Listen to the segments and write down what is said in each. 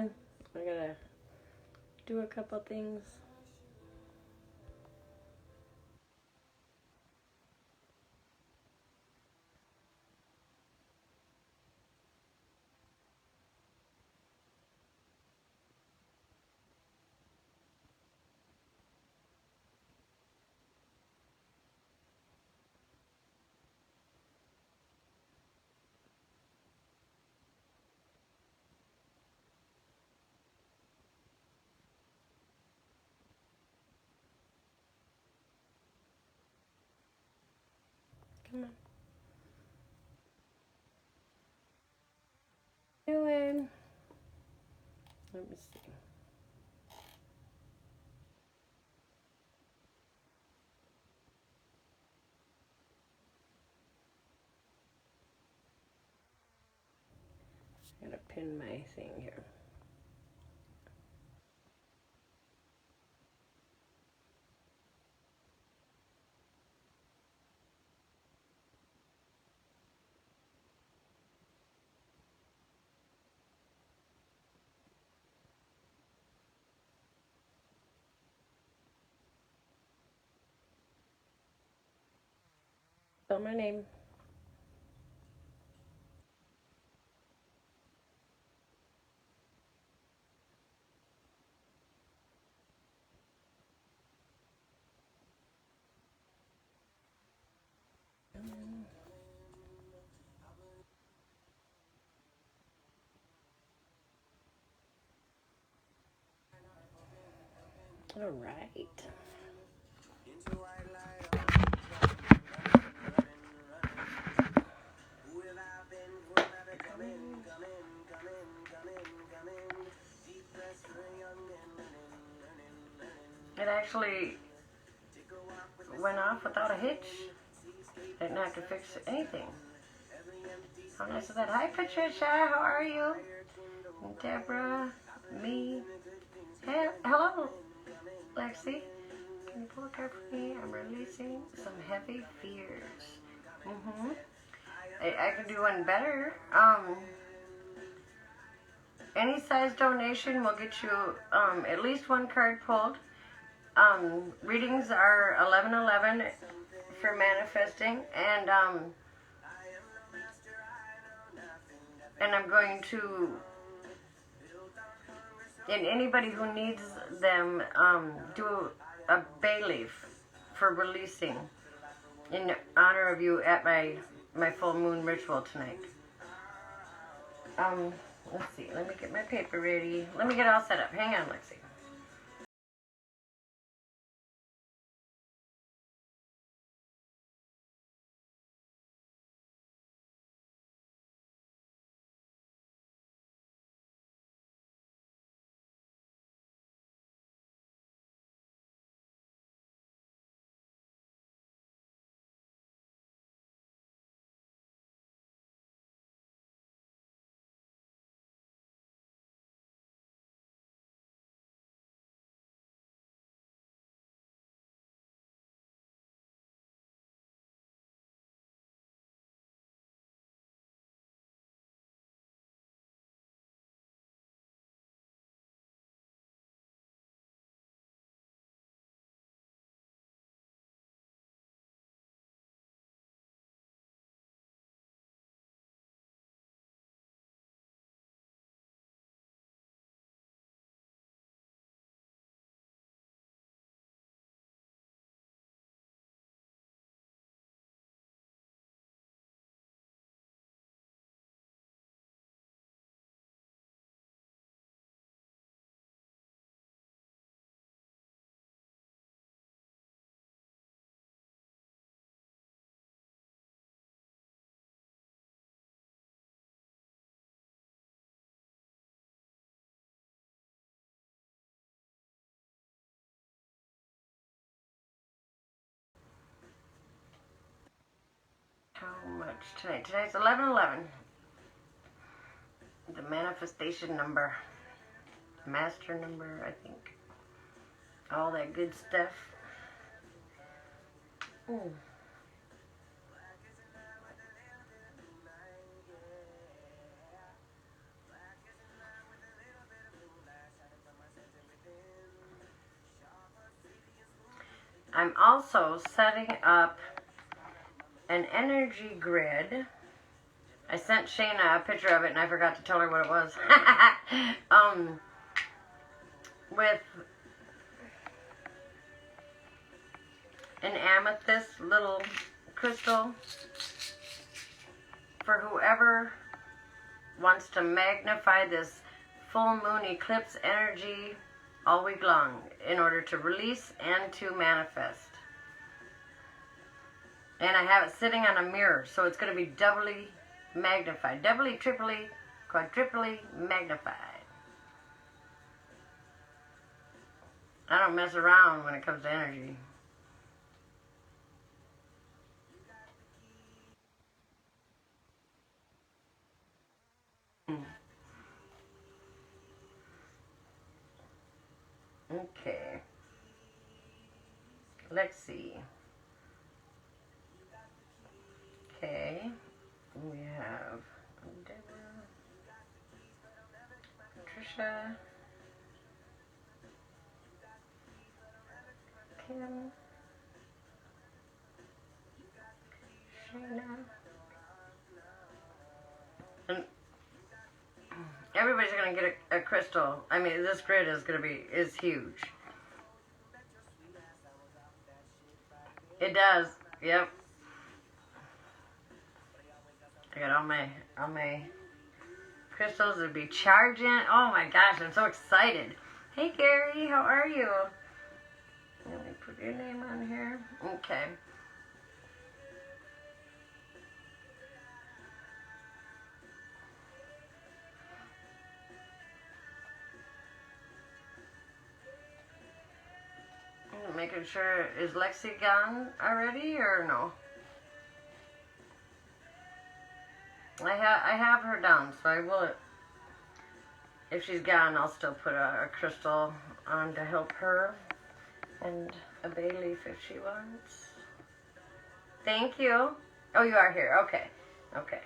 I gotta do a couple things. Come on. Doing. Let me see. I gotta pin my thing here. Spell my name. All right. It actually went off without a hitch. Didn't have to fix anything. How nice is that? Hi, Patricia. How are you? Deborah, me. Hey, hello, Lexi. Can you pull a card for me? I'm releasing some heavy fears. I can do one better. Any size donation will get you at least one card pulled. Readings are 11/11 for manifesting, and I'm going to, and anybody who needs them, do a bay leaf for releasing in honor of you at my full moon ritual tonight. Let's see. Let me get my paper ready. Let me get all set up. Hang on, Lexi. How much tonight? Tonight's 11/11. The manifestation number. Master number, I think. All that good stuff. Ooh. I'm also setting up an energy grid. I sent Shayna a picture of it and I forgot to tell her what it was. With an amethyst little crystal for whoever wants to magnify this full moon eclipse energy all week long in order to release and to manifest. And I have it sitting on a mirror, so it's going to be doubly magnified. Doubly, triply, quadruply magnified. I don't mess around when it comes to energy. Okay. Let's see. Okay. We have Deborah, Patricia, Kim, Shayna. And everybody's going to get a crystal. I mean, this grid is huge. It does. Yep. I got all my crystals to be charging. Oh my gosh, I'm so excited. Hey Gary, how are you? Let me put your name on here. Okay. I'm making sure, is Lexi gone already or no? I have her down, so I will, if she's gone, I'll still put a crystal on to help her, and a bay leaf if she wants. Thank you. Oh, you are here. Okay. Okay.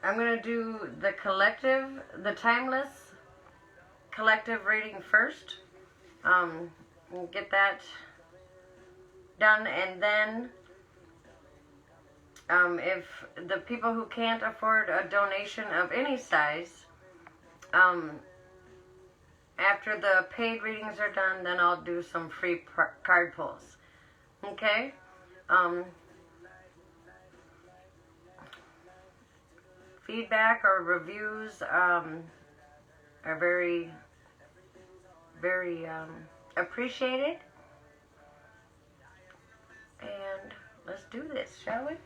I'm going to do the timeless collective reading first. Get that done, and then if the people who can't afford a donation of any size, after the paid readings are done, then I'll do some free card pulls. Okay? Feedback or reviews are very, very appreciated. And let's do this, shall we?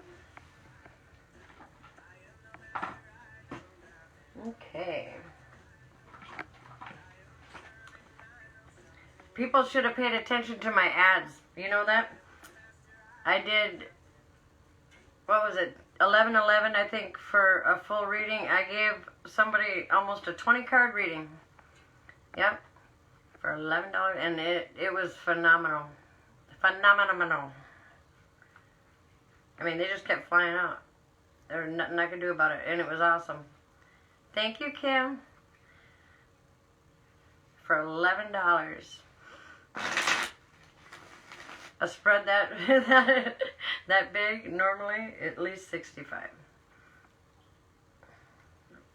Okay. People should have paid attention to my ads. You know that? I did, what was it, 11/11, I think, for a full reading. I gave somebody almost a 20 card reading. Yep. For $11, and it was phenomenal. Phenomenal. I mean, they just kept flying out. There was nothing I could do about it, and it was awesome. Thank you, Kim, for $11. A spread that big, normally at least 65.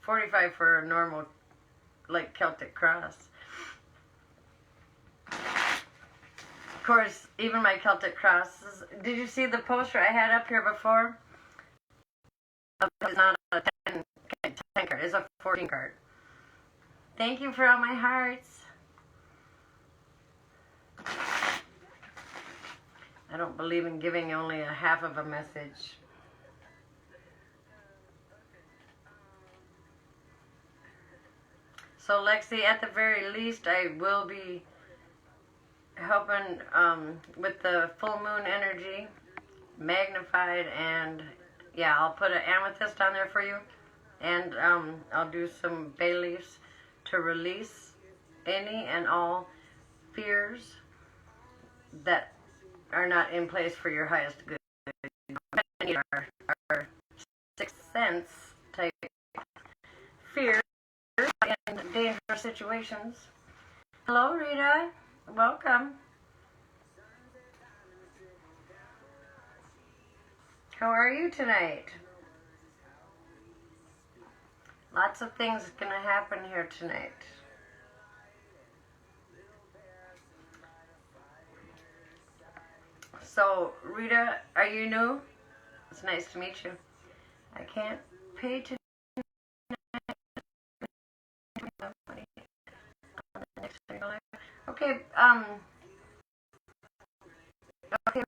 45 for a normal, like, Celtic cross. Of course, even my Celtic crosses. Did you see the poster I had up here before? It's not a 10 card, it's a 14 card. Thank you for all my hearts. I don't believe in giving only a half of a message. So Lexi, at the very least, I will be helping with the full moon energy, magnified, and yeah, I'll put an amethyst on there for you, and I'll do some bay leaves to release any and all fears that are not in place for your highest good. Our sixth sense type fears dangerous situations. Hello, Rita. Welcome. How are you tonight? Lots of things going to happen here tonight. So, Rita, are you new? It's nice to meet you. I can't pay tonight. Okay, okay.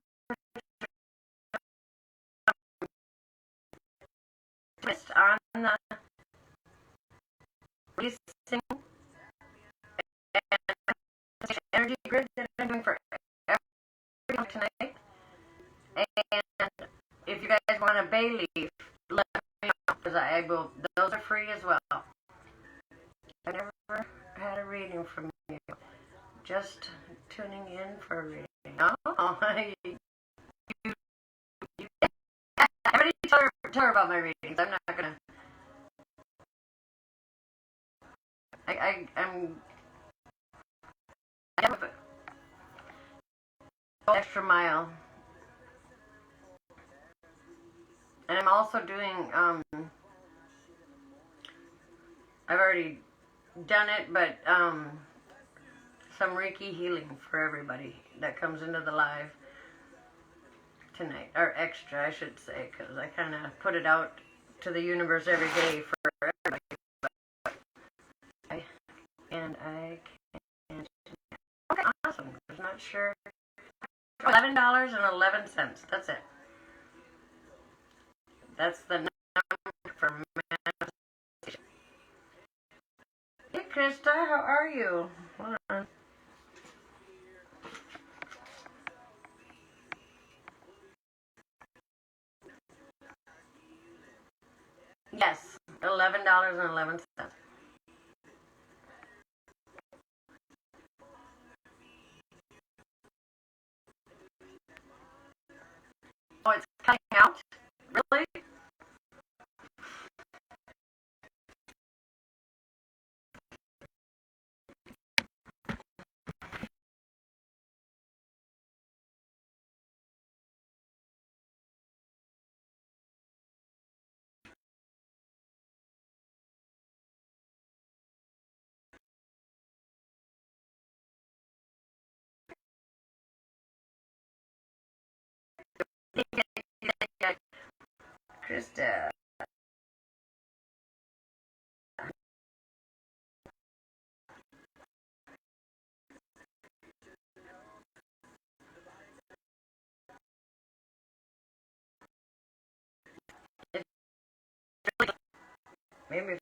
Just on the releasing and energy grid that I'm doing for everyone tonight. And if you guys want a bay leaf, let me know, because I will. Those are free as well. I never had a reading from you. Just tuning in for a reading. Oh, everybody tell her about my readings. I'm not gonna. I'm extra mile, and I'm also doing. I've already done it, but some Reiki healing for everybody that comes into the live tonight, or extra, I should say, because I kind of put it out to the universe every day for everybody. And I can't. Okay, awesome. I'm not sure. $11.11. That's it. That's the number for manifestation. Hey, Krista, how are you? Hold on. Yes, $11.11. Oh, it's cutting out? Really? Krista. Maybe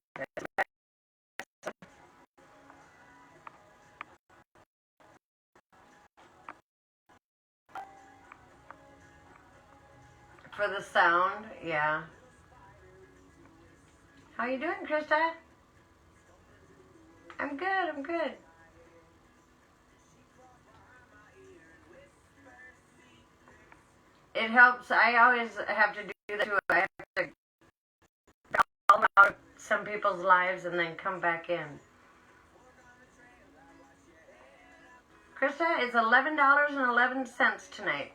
for the sound, yeah. How you doing, Krista? I'm good, I'm good. It helps. I always have to do that too. I have to fall out of some people's lives and then come back in. Krista, it's $11.11 tonight.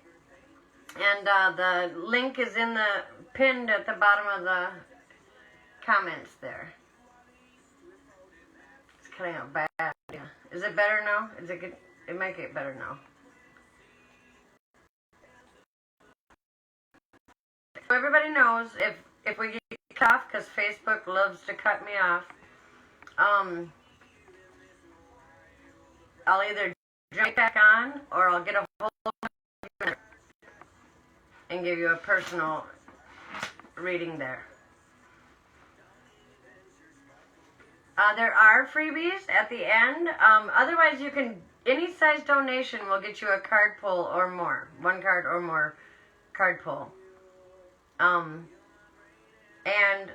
And the link is in the pinned at the bottom of the comments there. It's cutting out bad. Yeah. Is it better now? Is it good? It might get better now. So everybody knows if we get cut off, because Facebook loves to cut me off, I'll either jump back on or I'll get a hold of you and give you a personal reading there. There are freebies at the end. Otherwise, you can, any size donation will get you a card pull or more. One card or more card pull. And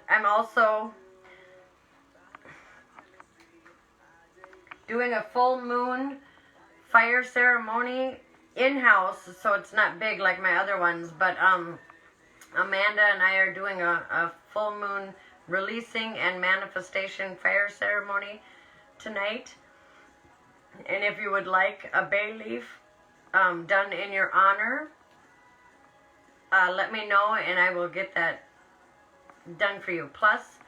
I'm also doing a full moon fire ceremony in-house, so it's not big like my other ones, but Amanda and I are doing a full moon releasing and manifestation fire ceremony tonight. And if you would like a bay leaf done in your honor, let me know and I will get that done for you. Plus,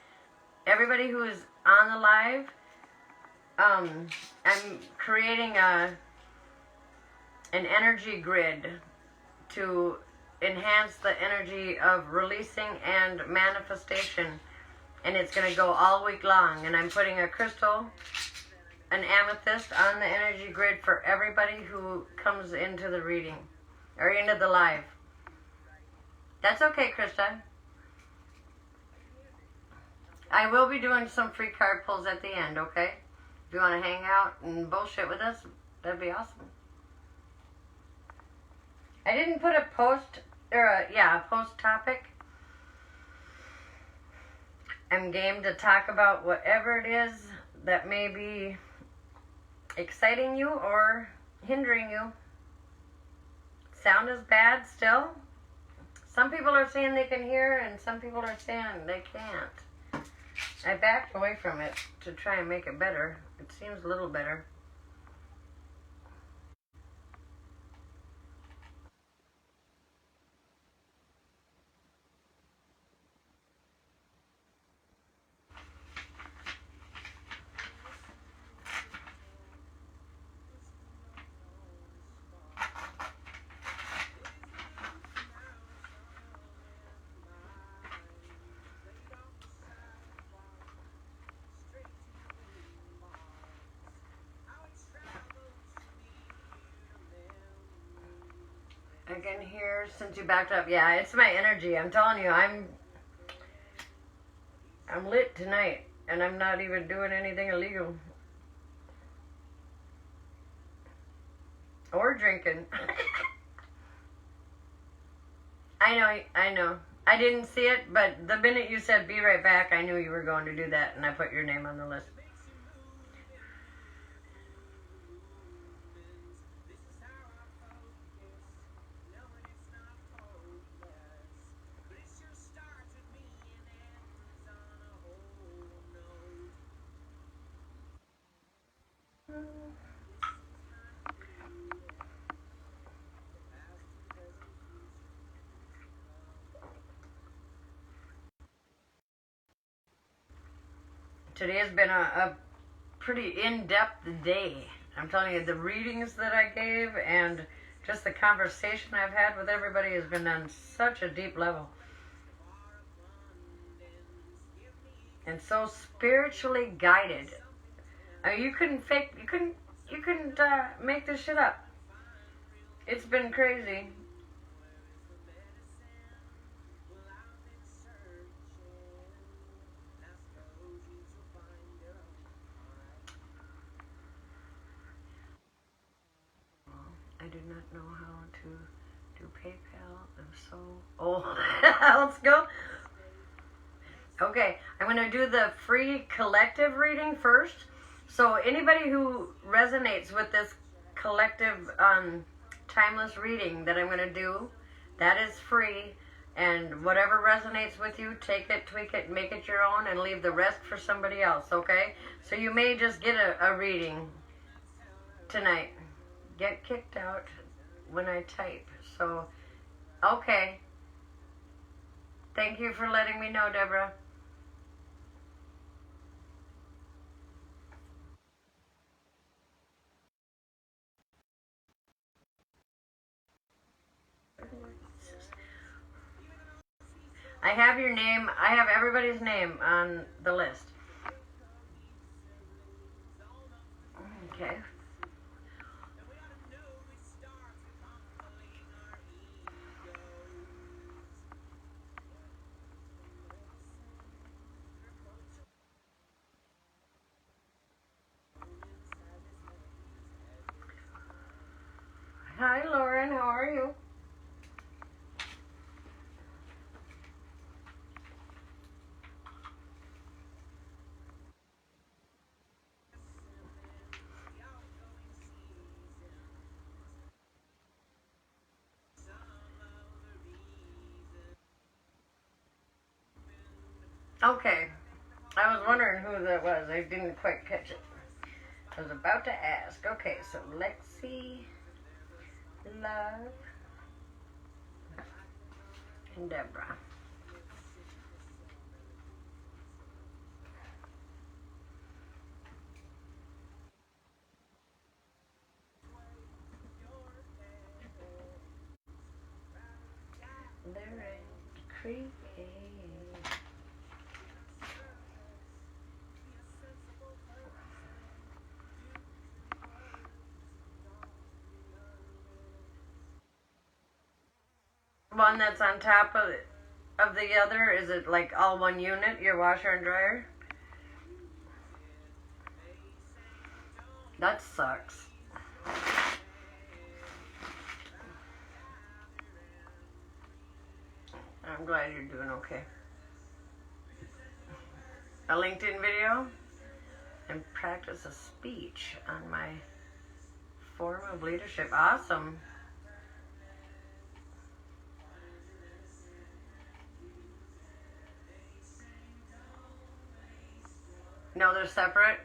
everybody who is on the live, I'm creating an energy grid to enhance the energy of releasing and manifestation, and it's going to go all week long. And I'm putting a crystal, an amethyst, on the energy grid for everybody who comes into the reading or into the live. That's okay, Krista. I will be doing some free card pulls at the end, okay? If you want to hang out and bullshit with us, that'd be awesome. I didn't put a post, or a post topic. I'm game to talk about whatever it is that may be exciting you or hindering you. Sound is bad still. Some people are saying they can hear and some people are saying they can't. I backed away from it to try and make it better. It seems a little better. I can hear since you backed up. Yeah, it's my energy. I'm telling you, I'm lit tonight, and I'm not even doing anything illegal. Or drinking. I know. I didn't see it, but the minute you said be right back, I knew you were going to do that, and I put your name on the list. Today has been a pretty in-depth day. I'm telling you, the readings that I gave and just the conversation I've had with everybody has been on such a deep level. And so spiritually guided. I mean, you couldn't make this shit up. It's been crazy. I do not know how to do PayPal. If so, let's go. Okay, I'm going to do the free collective reading first. So anybody who resonates with this collective timeless reading that I'm going to do, that is free. And whatever resonates with you, take it, tweak it, make it your own, and leave the rest for somebody else, okay? So you may just get a reading tonight. Get kicked out when I type. So, okay. Thank you for letting me know, Deborah. I have your name. I have everybody's name on the list. Okay. Hi, Lauren. How are you? Okay. I was wondering who that was. I didn't quite catch it. I was about to ask. Okay, so Lexi, Love, and Deborah. They're in create. One that's on top of the other, is it like all one unit, your washer and dryer? That sucks. I'm glad you're doing okay. A LinkedIn video and practice a speech on my form of leadership. Awesome. No, they're separate.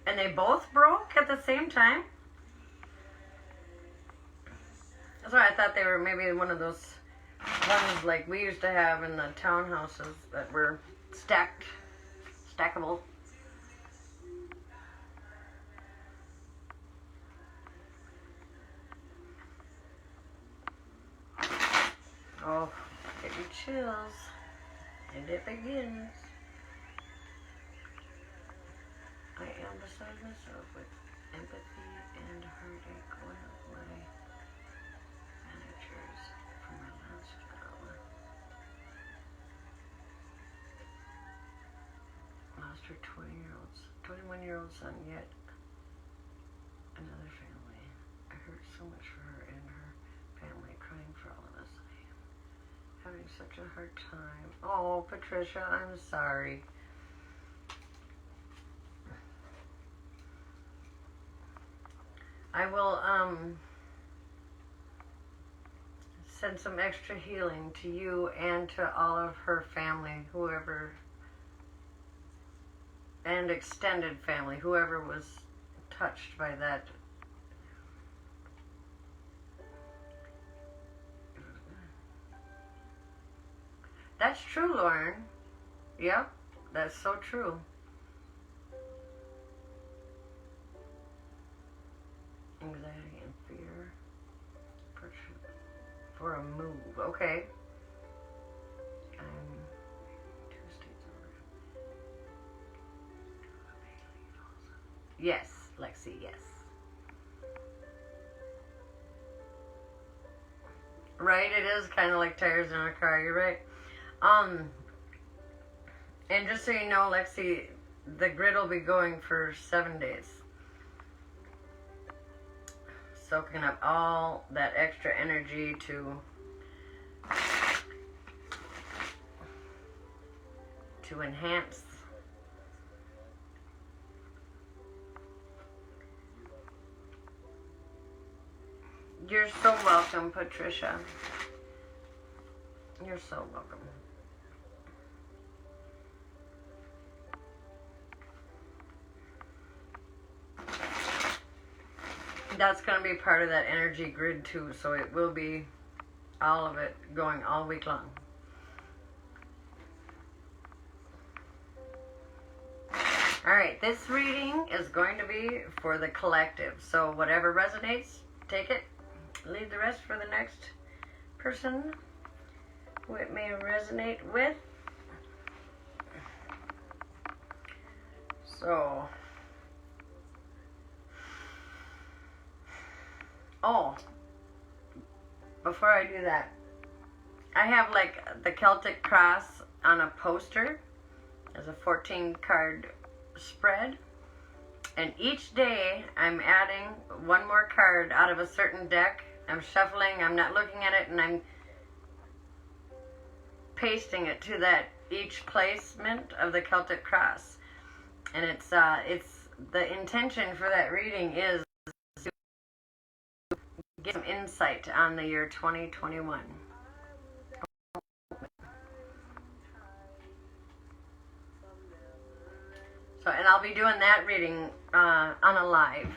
And they both broke at the same time? That's why I thought they were maybe one of those ones like we used to have in the townhouses that were stackable. Oh, get your chills. And it begins. I am beside myself with empathy and heartache. One of my managers from my last job lost her 21-year-old son, yet another family. I hurt so much for her and her family, crying for all of us. I am having such a hard time. Oh, Patricia, I'm sorry. I will send some extra healing to you and to all of her family, whoever, and extended family, whoever was touched by that. That's true, Lauren. Yep, that's so true. Anxiety and fear for a move. Okay. I'm 2 states over. Yes, Lexi, yes. Right, it is kind of like tires in a car, you're right. And just so you know, Lexi, the grid will be going for 7 days. Soaking up all that extra energy to enhance. You're so welcome, Patricia. You're so welcome. That's going to be part of that energy grid too, so it will be all of it going all week long. Alright, this reading is going to be for the collective, so whatever resonates, take it. Leave the rest for the next person who it may resonate with. So, before I do that, I have like the Celtic cross on a poster as a 14 card spread, and each day I'm adding one more card out of a certain deck. I'm shuffling, I'm not looking at it, and I'm pasting it to that each placement of the Celtic cross. And it's the intention for that reading is to get some insight on the year 2021. So So, and I'll be doing that reading on a live.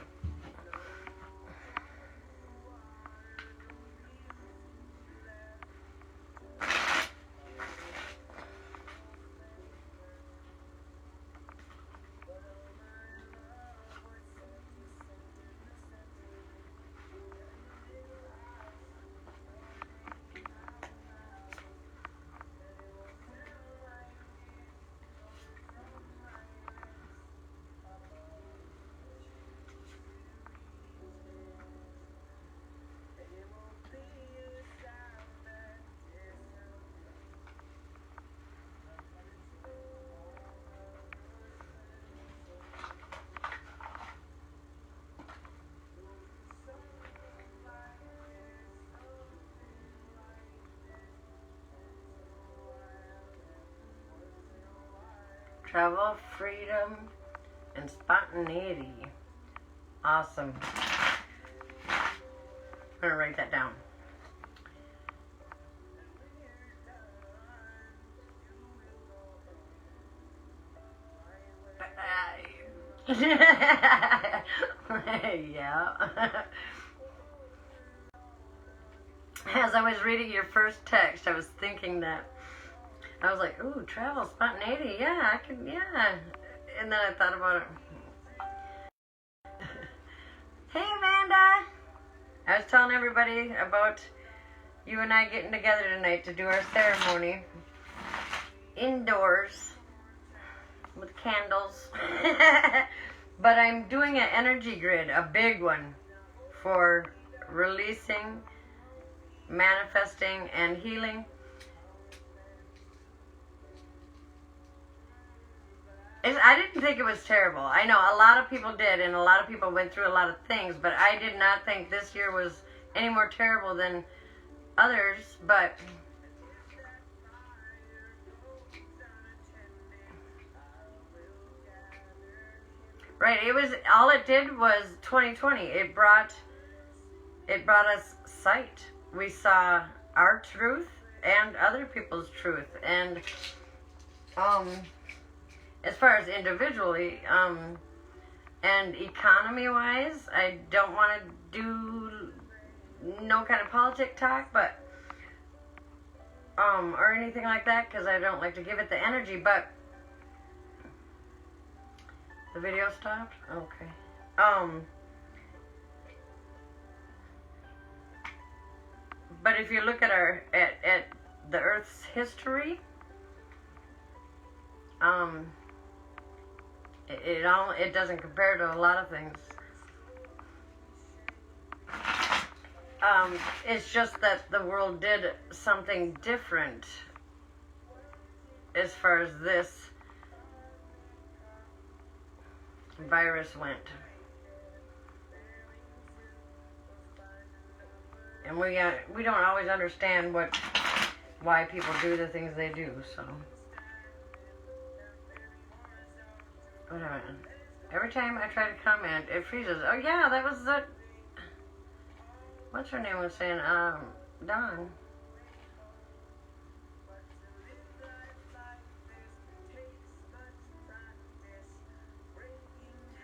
Travel, freedom, and spontaneity. Awesome. I'm going to write that down. Yeah. As I was reading your first text, I was thinking that. I was like, ooh, travel, spontaneity, yeah, I could, yeah. And then I thought about it. Hey, Amanda. I was telling everybody about you and I getting together tonight to do our ceremony. Indoors. With candles. But I'm doing an energy grid, a big one, for releasing, manifesting, and healing. I didn't think it was terrible. I know a lot of people did, and a lot of people went through a lot of things, but I did not think this year was any more terrible than others, but right, it was, all it did was 2020. It brought us sight. We saw our truth and other people's truth, and as far as individually, and economy-wise, I don't want to do no kind of politic talk, but, or anything like that, because I don't like to give it the energy, but, the video stopped? Okay. But if you look at at the Earth's history, it doesn't compare to a lot of things. It's just that the world did something different as far as this virus went. And we don't always understand why people do the things they do, so. Whatever. Every time I try to comment, it freezes. Oh yeah, that was the, what's her name was saying, Dawn.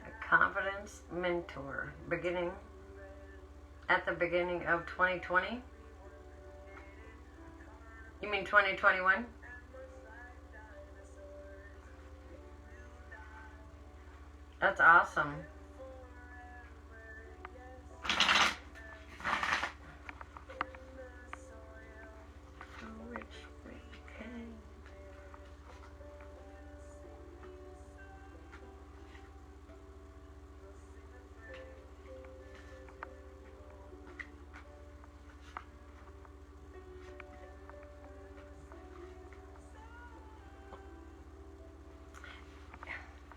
A confidence mentor, at the beginning of 2020. You mean 2021? That's awesome.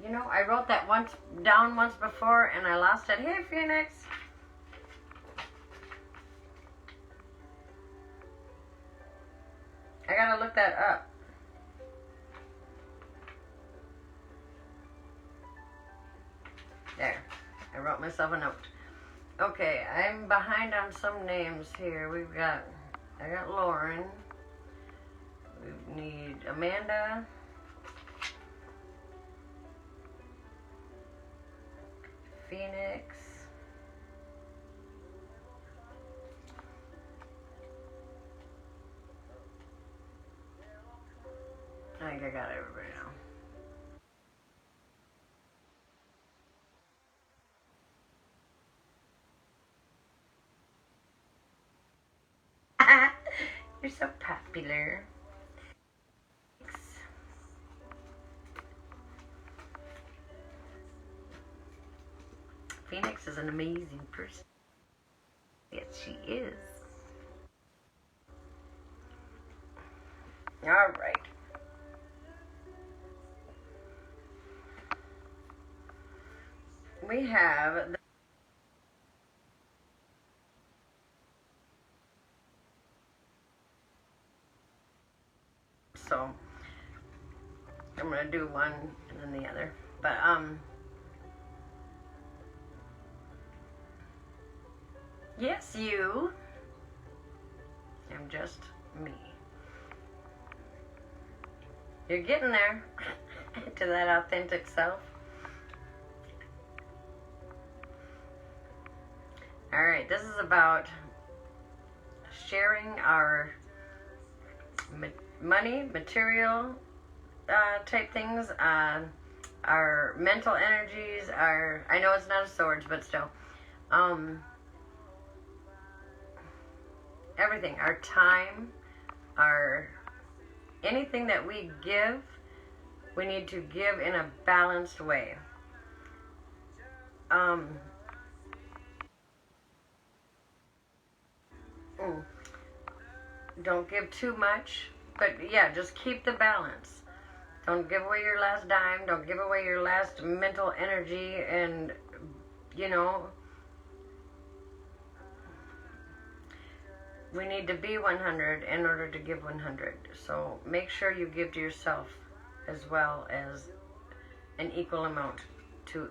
You know, I wrote that down once before and I lost it. Hey, Phoenix. I gotta look that up. There. I wrote myself a note. Okay, I'm behind on some names here. I got Lauren. We need Amanda. Phoenix. I think I got everybody now. You're so popular. Phoenix is an amazing person. Yes, she is. All right. We have so I'm gonna do one and then the other, but yes, you. I'm just me. You're getting there to that authentic self. All right, this is about sharing our money, material type things, our mental energies, I know it's not a sword, but still, everything, our time, anything that we give, we need to give in a balanced way. Don't give too much, but yeah, just keep the balance. Don't give away your last dime. Don't give away your last mental energy. And, we need to be 100 in order to give 100. So make sure you give to yourself as well as an equal amount to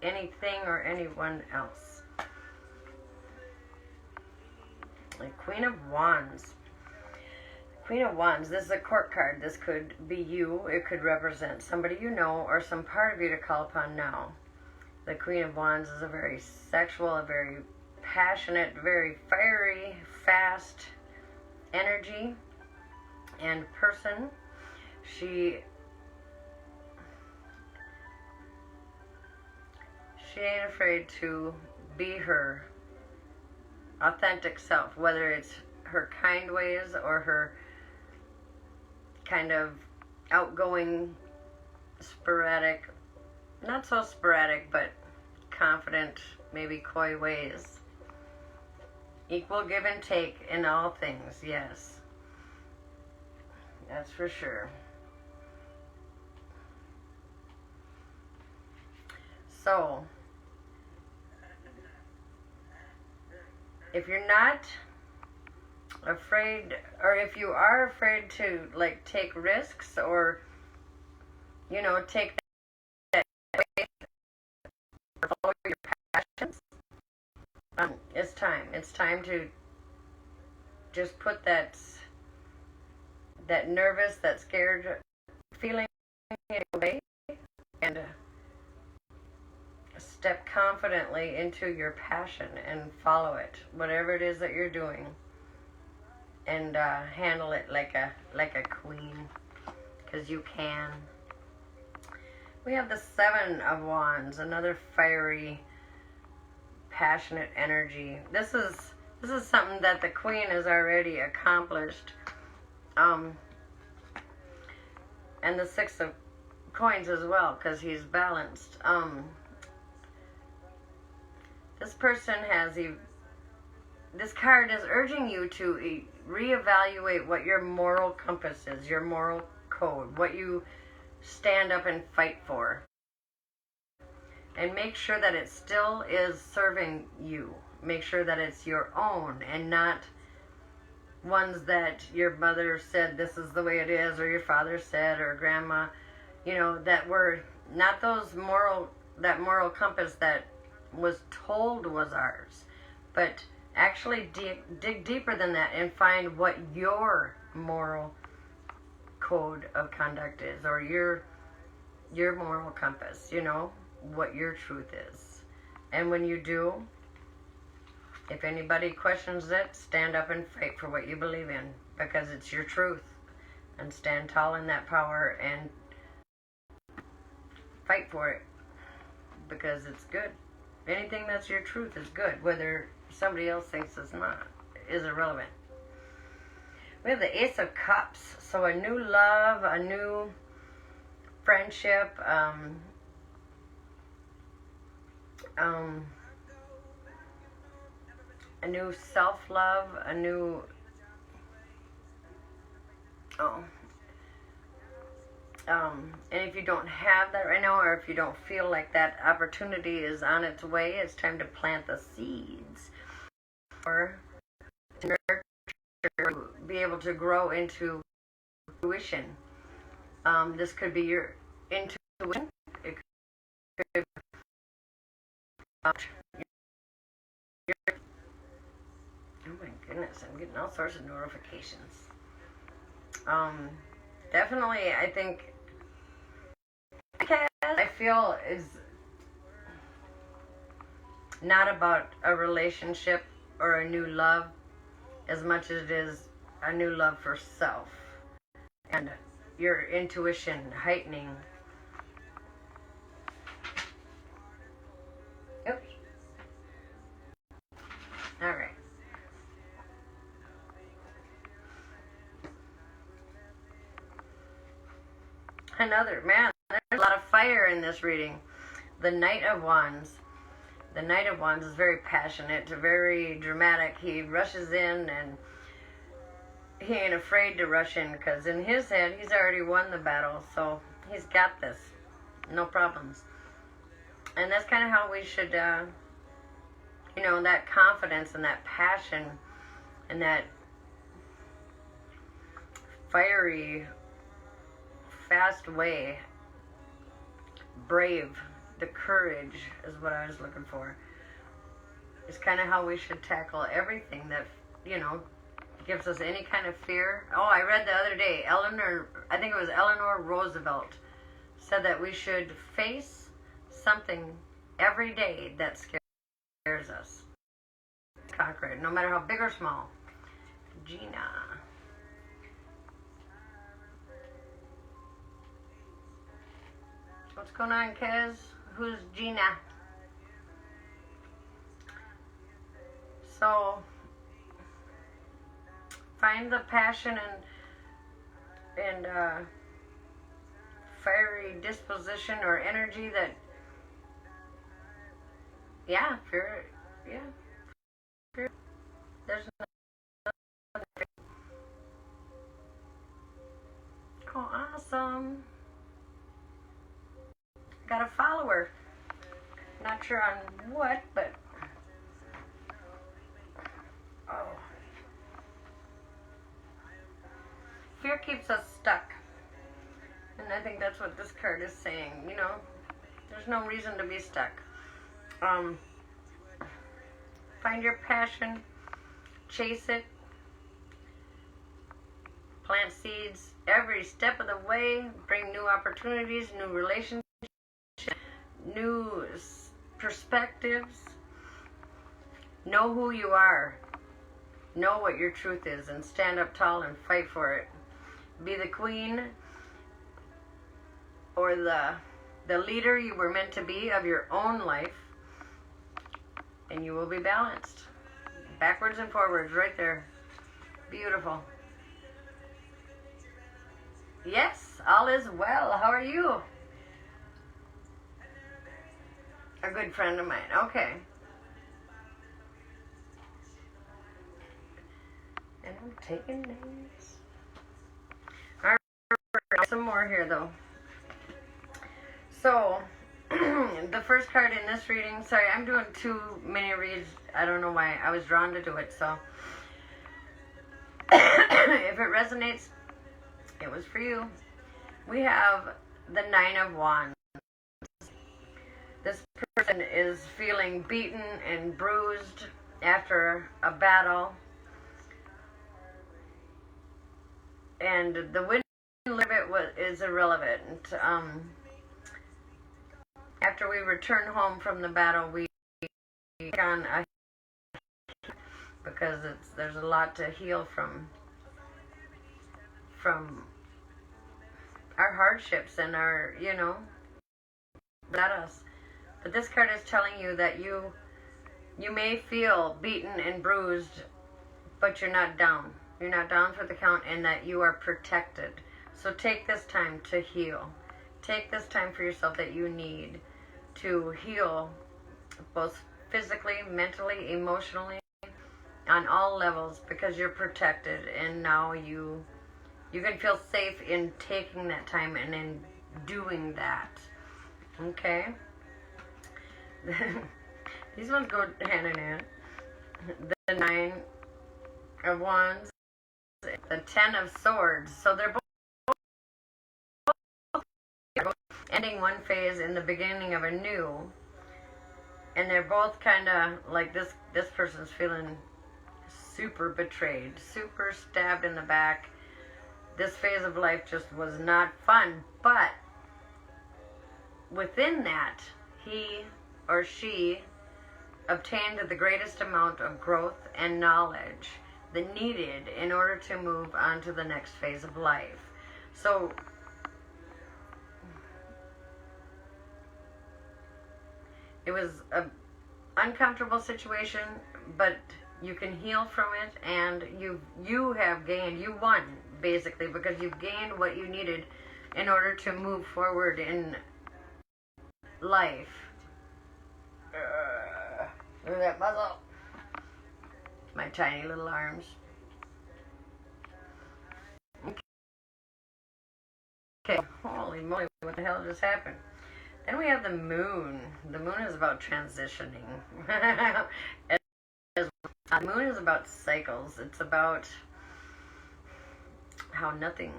anything or anyone else. The Queen of Wands. Queen of Wands, this is a court card. This could be you. It could represent somebody you know or some part of you to call upon now. The Queen of Wands is a very sexual, a very passionate, very fiery, fast energy and person. She ain't afraid to be her authentic self, whether it's her kind ways or her kind of outgoing, sporadic, not so sporadic, but confident, maybe coy ways. Equal give and take in all things, yes. That's for sure. So, if you're not afraid, or if you are afraid to like take risks or take that way or follow your passions, it's time to just put that nervous, that scared feeling away and step confidently into your passion and follow it, whatever it is that you're doing, and handle it like a queen, because you can. We have the Seven of Wands, another fiery, passionate energy. This is something that the Queen has already accomplished. And the Six of Coins as well, because he's balanced. This person this card is urging you to reevaluate what your moral compass is, your moral code, what you stand up and fight for. And make sure that it still is serving you. Make sure that it's your own and not ones that your mother said this is the way it is, or your father said, or grandma, that were not that moral compass that was told was ours, but actually dig deeper than that and find what your moral code of conduct is, or your moral compass, what your truth is. And when you do, if anybody questions it, stand up and fight for what you believe in, because it's your truth. And stand tall in that power and fight for it, because it's good. Anything that's your truth is good. Whether somebody else thinks it's not is irrelevant. We have the Ace of Cups. So a new love, a new friendship, a new self-love, a new, and if you don't have that right now, or if you don't feel like that opportunity is on its way, it's time to plant the seeds, or to nurture, be able to grow into fruition. This could be your intuition. It could be oh my goodness, I'm getting all sorts of notifications. Definitely, I think I feel is not about a relationship or a new love as much as it is a new love for self and your intuition heightening. Oops. All right. Another, man, there's a lot of fire in this reading. The Knight of Wands. The Knight of Wands is very passionate, very dramatic. He rushes in, and he ain't afraid to rush in, because in his head, he's already won the battle. So he's got this. No problems. And that's kind of how we should, you know, that confidence and that passion and that fiery, fast way, brave, the courage is what I was looking for. It's kind of how we should tackle everything that, you know, gives us any kind of fear. Oh, I read the other day, I think it was Eleanor Roosevelt, said that we should face something every day that scares us. Conquer it, no matter how big or small. Gina. What's going on, Kez? Who's Gina? So, find the passion and fiery disposition or energy that, yeah, fear, yeah, fear. There's another. Oh, awesome. Got a follower. Not sure on what, but oh. Fear keeps us stuck. And I think that's what this card is saying, you know. There's no reason to be stuck. Find your passion, chase it, plant seeds every step of the way, bring new opportunities, new relationships, new perspectives. Know who you are. Know what your truth is and stand up tall and fight for it. Be the queen or the leader you were meant to be of your own life, and you will be balanced. Backwards and forwards, right there. Beautiful. Yes, all is well. How are you? A good friend of mine. Okay. And I'm taking names. All right, some more here though. So, the first card in this reading, sorry, I'm doing too many reads. I don't know why. I was drawn to do it, so. If it resonates, it was for you. We have the Nine of Wands. This person is feeling beaten and bruised after a battle. And the win of it is irrelevant. After we return home from the battle, we on a, because there's a lot to heal from our hardships and our, not us. But this card is telling you that you may feel beaten and bruised, but you're not down. You're not down for the count, and that you are protected. So take this time to heal. Take this time for yourself that you need to heal, both physically, mentally, emotionally, on all levels, because you're protected, and now you can feel safe in taking that time and in doing that. Okay? These ones go hand in hand. The 9 of Wands, the 10 of Swords. So they're both ending one phase in the beginning of a new. And they're both kind of like this person's feeling super betrayed, super stabbed in the back. This phase of life just was not fun. But within that, he or she obtained the greatest amount of growth and knowledge that needed in order to move on to the next phase of life. So it was an uncomfortable situation, but you can heal from it, and you have gained, you won basically, because you've gained what you needed in order to move forward in life. Look at that muzzle. My tiny little arms. Okay, holy moly, what the hell just happened? Then we have the moon. The moon is about transitioning. The moon is about cycles. It's about how nothing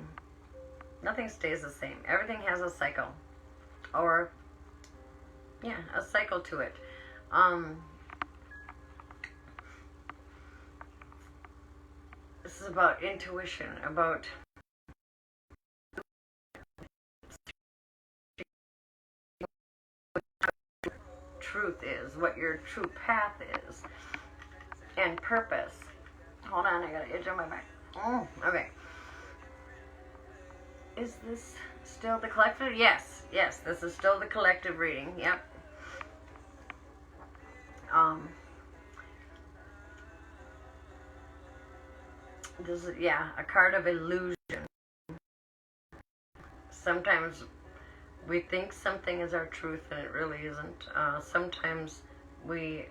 stays the same. Everything has a cycle. Or, yeah, a cycle to it. This is about intuition, about truth is, what your true path is, and purpose. Hold on, I got an itch on my back. Okay. Is this still the collective? Yes, this is still the collective reading. Yep. This is, a card of illusion. Sometimes we think something is our truth and it really isn't. Sometimes we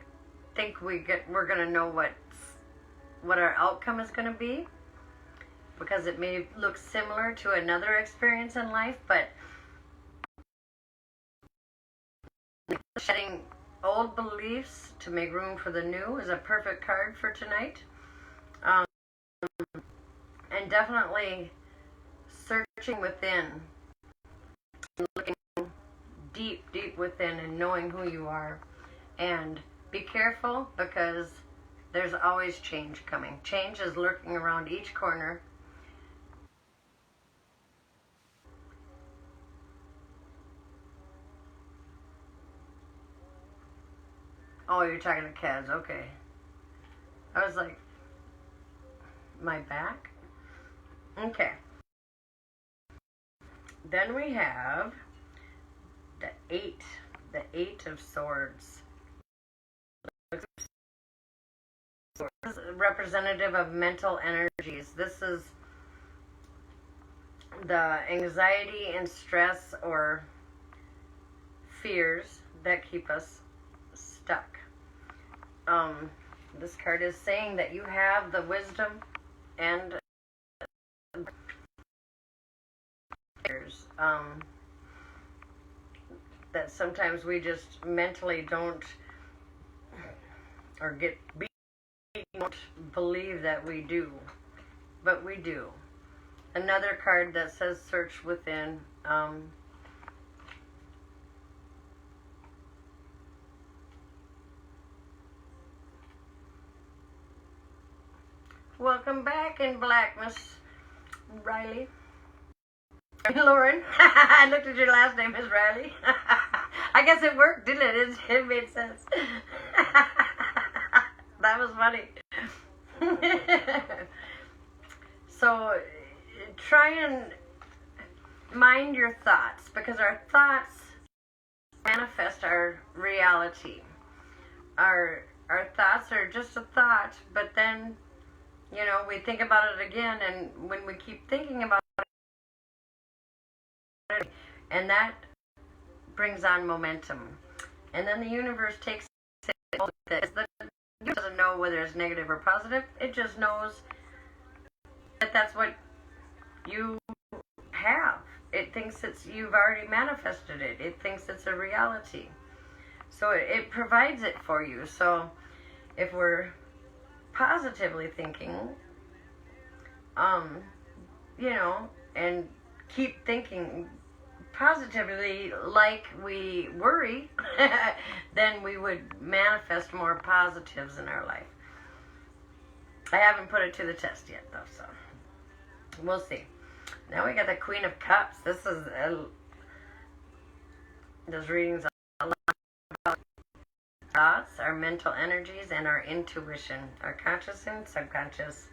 think we're going to know what our outcome is going to be, because it may look similar to another experience in life, but shedding old beliefs to make room for the new is a perfect card for tonight. And definitely searching within, looking deep within and knowing who you are. And be careful, because there's always change coming. Change is lurking around each corner. Oh, you're talking to Kaz, okay. I was like, my back? Okay. Then we have the 8 of Swords. This is representative of mental energies. This is the anxiety and stress or fears that keep us stuck. This card is saying that you have the wisdom and that sometimes we just mentally don't, or don't believe that we do, but we do. Another card that says search within. Welcome back in black, Miss Riley. Lauren. I looked at your last name, Miss Riley. I guess it worked, didn't it? It made sense. That was funny. So try and mind your thoughts, because our thoughts manifest our reality. Our thoughts are just a thought, but then, you know, we think about it again, and when we keep thinking about it, and that brings on momentum. And then the universe takes it. It doesn't know whether it's negative or positive. It just knows that that's what you have. It thinks you've already manifested it. It thinks it's a reality. So it provides it for you. So if we're positively thinking, you know, and keep thinking positively like we worry, then we would manifest more positives in our life. I haven't put it to the test yet, though, so we'll see. Now we got the Queen of Cups. This readings a lot about thoughts, our mental energies, and our intuition, our conscious and subconscious.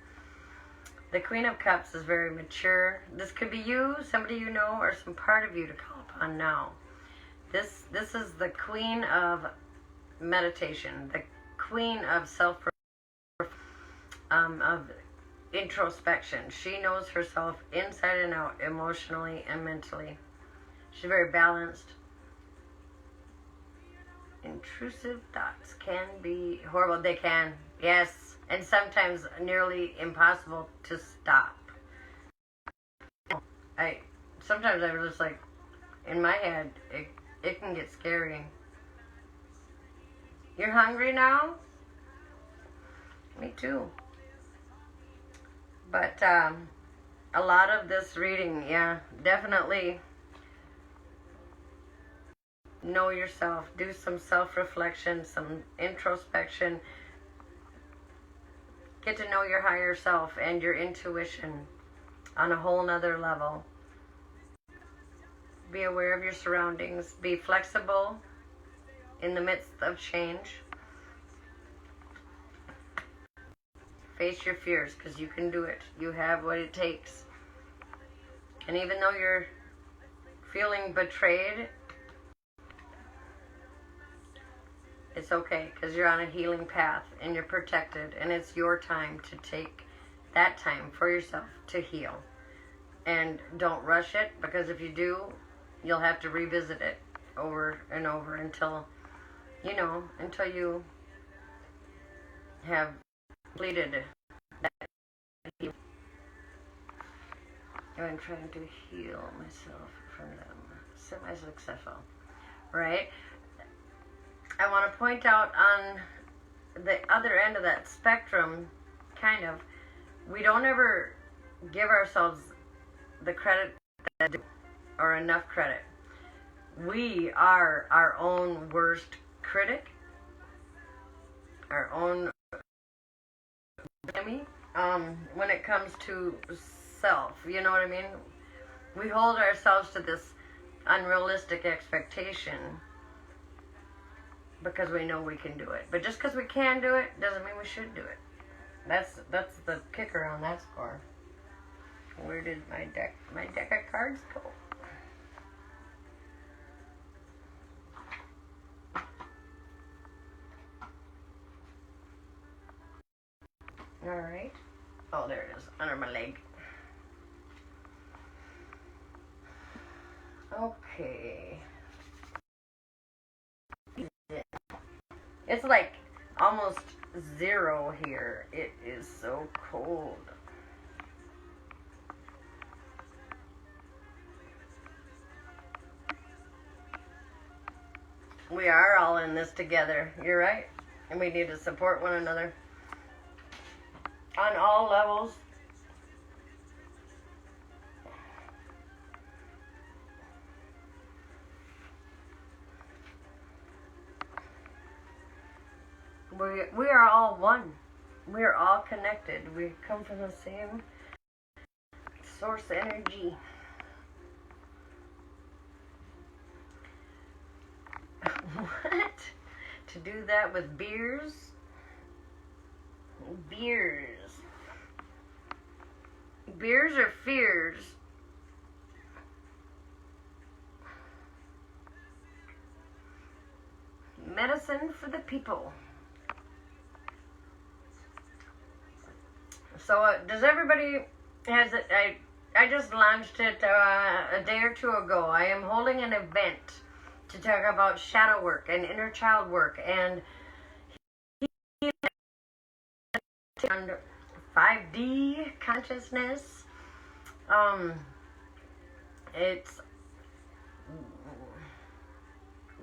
The Queen of Cups is very mature. This could be you, somebody you know, or some part of you to call upon now. This is the Queen of meditation, the Queen of of introspection. She knows herself inside and out, emotionally and mentally. She's very balanced. Intrusive thoughts can be horrible. They can, yes. And sometimes nearly impossible to stop. Sometimes I was just like, in my head, it can get scary. You're hungry now? Me too. But a lot of this reading, yeah, definitely know yourself. Do some self-reflection, some introspection. Get to know your higher self and your intuition on a whole nother level. Be aware of your surroundings. Be flexible in the midst of change. Face your fears, because you can do it. You have what it takes. And even though you're feeling betrayed, it's okay, because you're on a healing path and you're protected, and it's your time to take that time for yourself to heal. And don't rush it, because if you do, you'll have to revisit it over and over until you have completed that healing. I'm trying to heal myself from them. Semi-successful, right? I want to point out on the other end of that spectrum, kind of, we don't ever give ourselves the credit that we do, or enough credit. We are our own worst critic, our own enemy, when it comes to self, you know what I mean? We hold ourselves to this unrealistic expectation because we know we can do it. But just because we can do it doesn't mean we should do it. That's the kicker on that score. Where did my deck of cards go? Alright. Oh, there it is, under my leg. Okay. It's like almost 0 here. It is so cold. We are all in this together. You're right. And we need to support one another on all levels. We are all one. We are all connected. We come from the same source energy. What? To do that with beers? Beers. Beers or fears? Medicine for the people. So does everybody has it? I just launched it a day or two ago. I am holding an event to talk about shadow work and inner child work and 5D consciousness. It's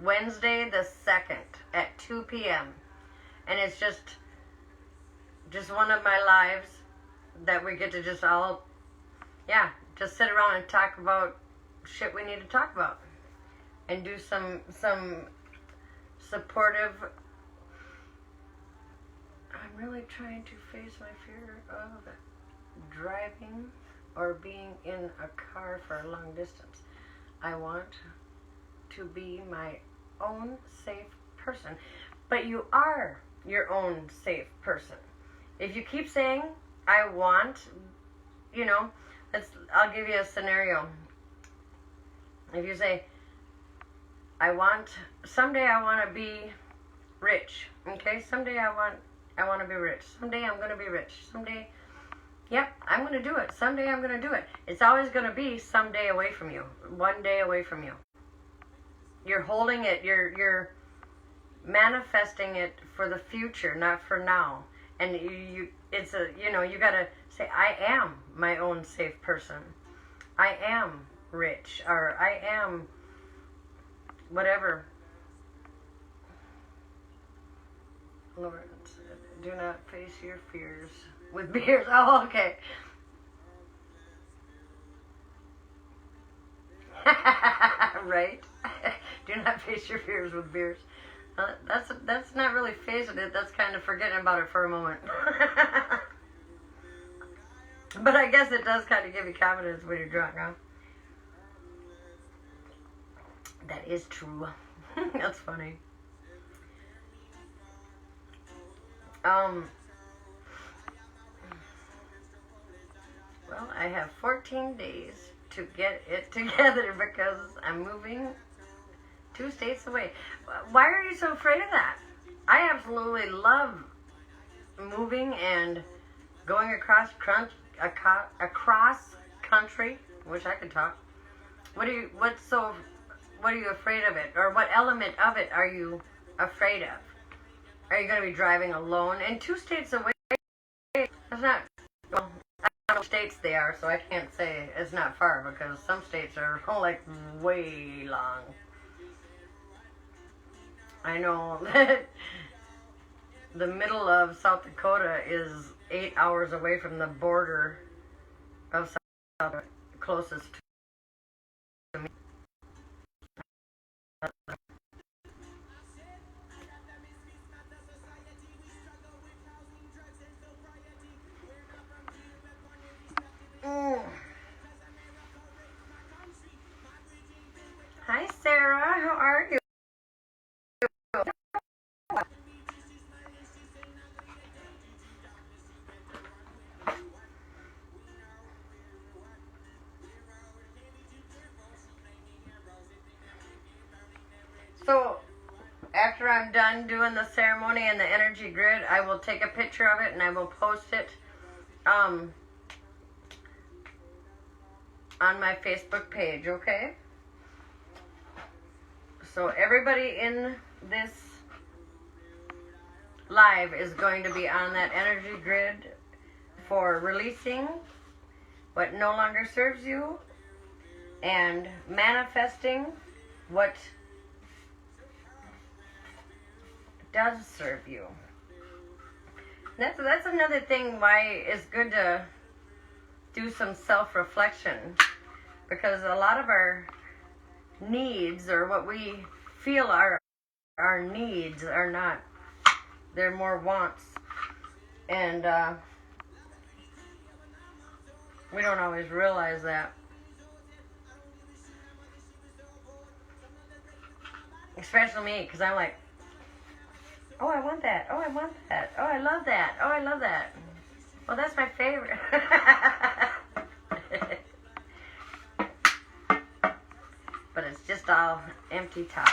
Wednesday the 2nd at 2 p.m. and it's just one of my lives that we get to just all, just sit around and talk about shit we need to talk about and do some supportive. I'm really trying to face my fear of driving or being in a car for a long distance. I want to be my own safe person. But you are your own safe person. If you keep saying, I want, I'll give you a scenario. If you say, someday I want to be rich, okay? Someday I want to be rich. Someday I'm going to be rich. Someday, I'm going to do it. Someday I'm going to do it. It's always going to be someday away from you. One day away from you. You're holding it. You're manifesting it for the future, not for now. And you got to say, I am my own safe person. I am rich, or I am whatever. Lord, do not face your fears with beers. Oh, okay. Right? Do not face your fears with beers. That's not really facing it. That's kind of forgetting about it for a moment. But I guess it does kind of give you confidence when you're drunk, huh? That is true. That's funny. Well, I have 14 days to get it together because I'm moving 2 states away. Why are you so afraid of that? I absolutely love moving and going across country. Wish I could talk. What are you afraid of it? Or what element of it are you afraid of? Are you going to be driving alone? And 2 states away, that's not, well, I don't know what states they are, so I can't say it's not far because some states are like way long. I know that the middle of South Dakota is 8 hours away from the border of South Dakota, closest to me. Hi Sarah, how are you? So after I'm done doing the ceremony and the energy grid, I will take a picture of it and I will post it on my Facebook page, okay? So everybody in this live is going to be on that energy grid for releasing what no longer serves you and manifesting what does serve you. That's another thing why it's good to do some self-reflection, because a lot of our needs, or what we feel our needs, are not. They're more wants. And we don't always realize that. Especially me, because I'm like, Oh, I want that. Oh, I want that. Oh, I love that. Oh, I love that. Well, that's my favorite. But it's just all empty top.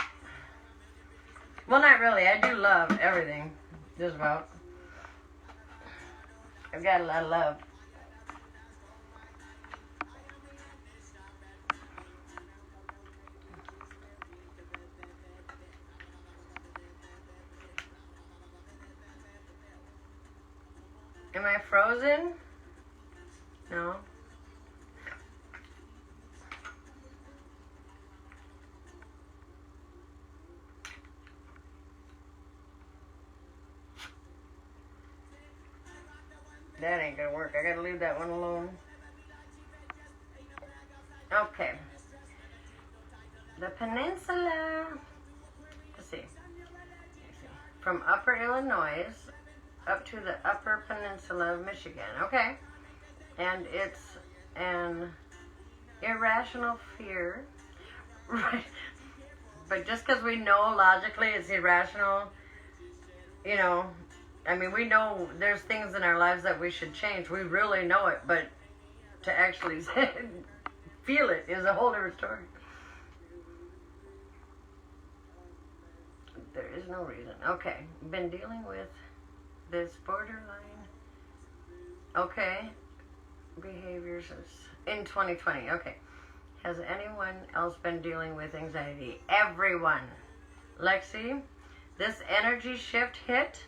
Well, not really. I do love everything. Just about. I've got a lot of love. Am I frozen? No. That ain't gonna work. I gotta leave that one alone. Okay. The peninsula. Let's see. From upper Illinois up to the upper peninsula of Michigan. Okay. And it's an irrational fear. Right. But just because we know logically it's irrational, you know, I mean, we know there's things in our lives that we should change. We really know it, but to actually feel it is a whole different story. There is no reason. Okay, been dealing with this borderline. Okay, behaviors in 2020. Okay, has anyone else been dealing with anxiety? Everyone. Lexi, this energy shift hit.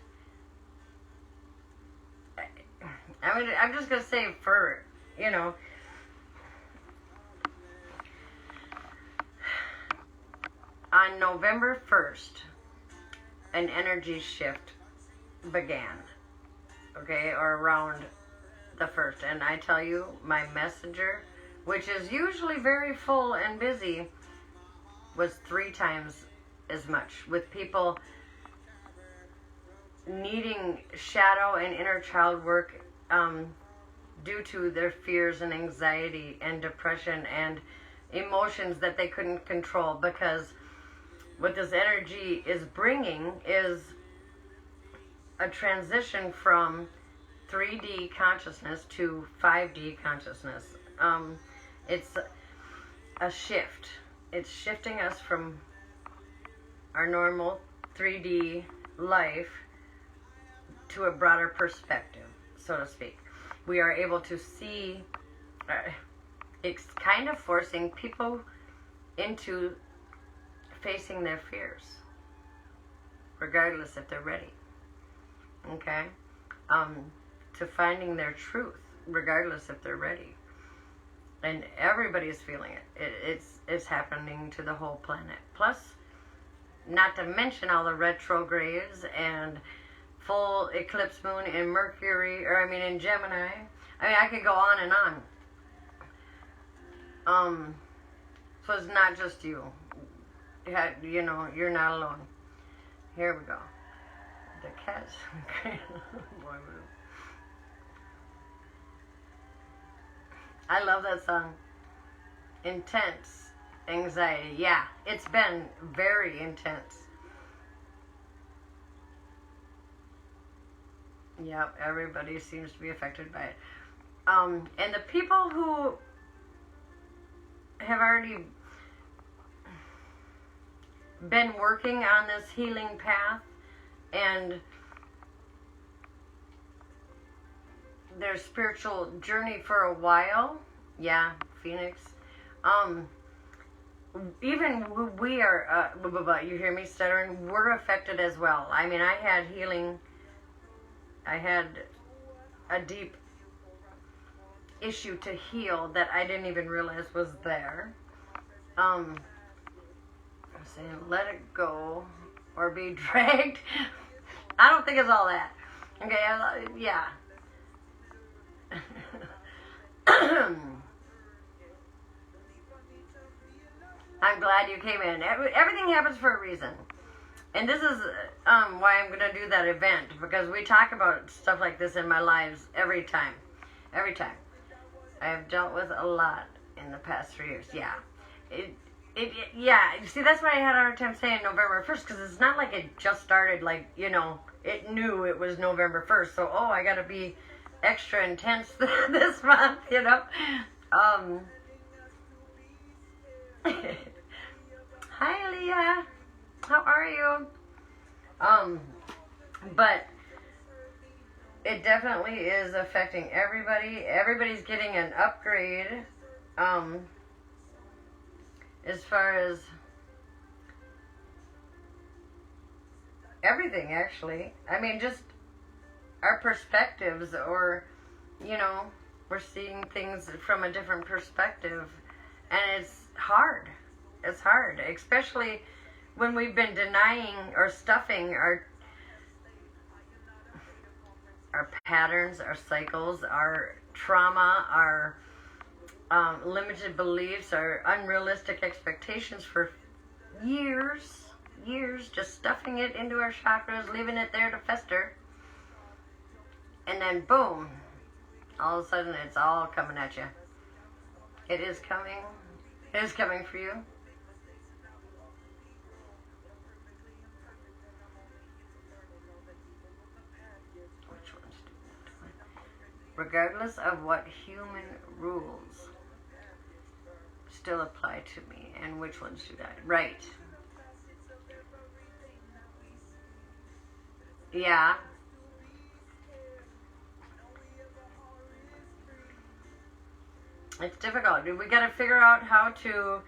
I mean, I'm just going to say for, you know, on November 1st, an energy shift began, okay, or around the 1st. And I tell you, my messenger, which is usually very full and busy, was 3 times as much, with people needing shadow and inner child work due to their fears and anxiety and depression and emotions that they couldn't control, because what this energy is bringing is a transition from 3D consciousness to 5D consciousness. It's a shift. It's shifting us from our normal 3D life to a broader perspective, so to speak. We are able to see, it's kind of forcing people into facing their fears, regardless if they're ready, okay? To finding their truth, regardless if they're ready. And everybody's feeling it. It's happening to the whole planet. Plus, not to mention all the retrogrades and full eclipse moon in Mercury, in Gemini. I mean, I could go on and on. So it's not just you. You know, you're not alone. Here we go. The cats. I love that song. Intense anxiety. Yeah, it's been very intense. Yep, everybody seems to be affected by it. And the people who have already been working on this healing path and their spiritual journey for a while, yeah, Phoenix, even we are, you hear me stuttering, we're affected as well. I mean, I had healing, I had a deep issue to heal that I didn't even realize was there. I'm saying let it go or be dragged. I don't think it's all that. Okay, yeah. I'm glad you came in. Everything happens for a reason. And this is why I'm going to do that event, because we talk about stuff like this in my lives every time. Every time. I have dealt with a lot in the past 3 years. Yeah. Yeah, see, that's why I had a hard time saying November 1st, because it's not like it just started, like, it knew it was November 1st, so, I gotta be extra intense this month, Hi, Leah. How are you? But it definitely is affecting everybody. Everybody's getting an upgrade, as far as everything, actually. I mean, just our perspectives, or, we're seeing things from a different perspective, and it's hard. It's hard, especially when we've been denying or stuffing our patterns, our cycles, our trauma, our limited beliefs, our unrealistic expectations for years, just stuffing it into our chakras, leaving it there to fester, and then boom, all of a sudden it's all coming at you. It is coming. It is coming for you. Regardless of what human rules still apply to me, and which ones do that. Right. Yeah. It's difficult. We got to figure out how to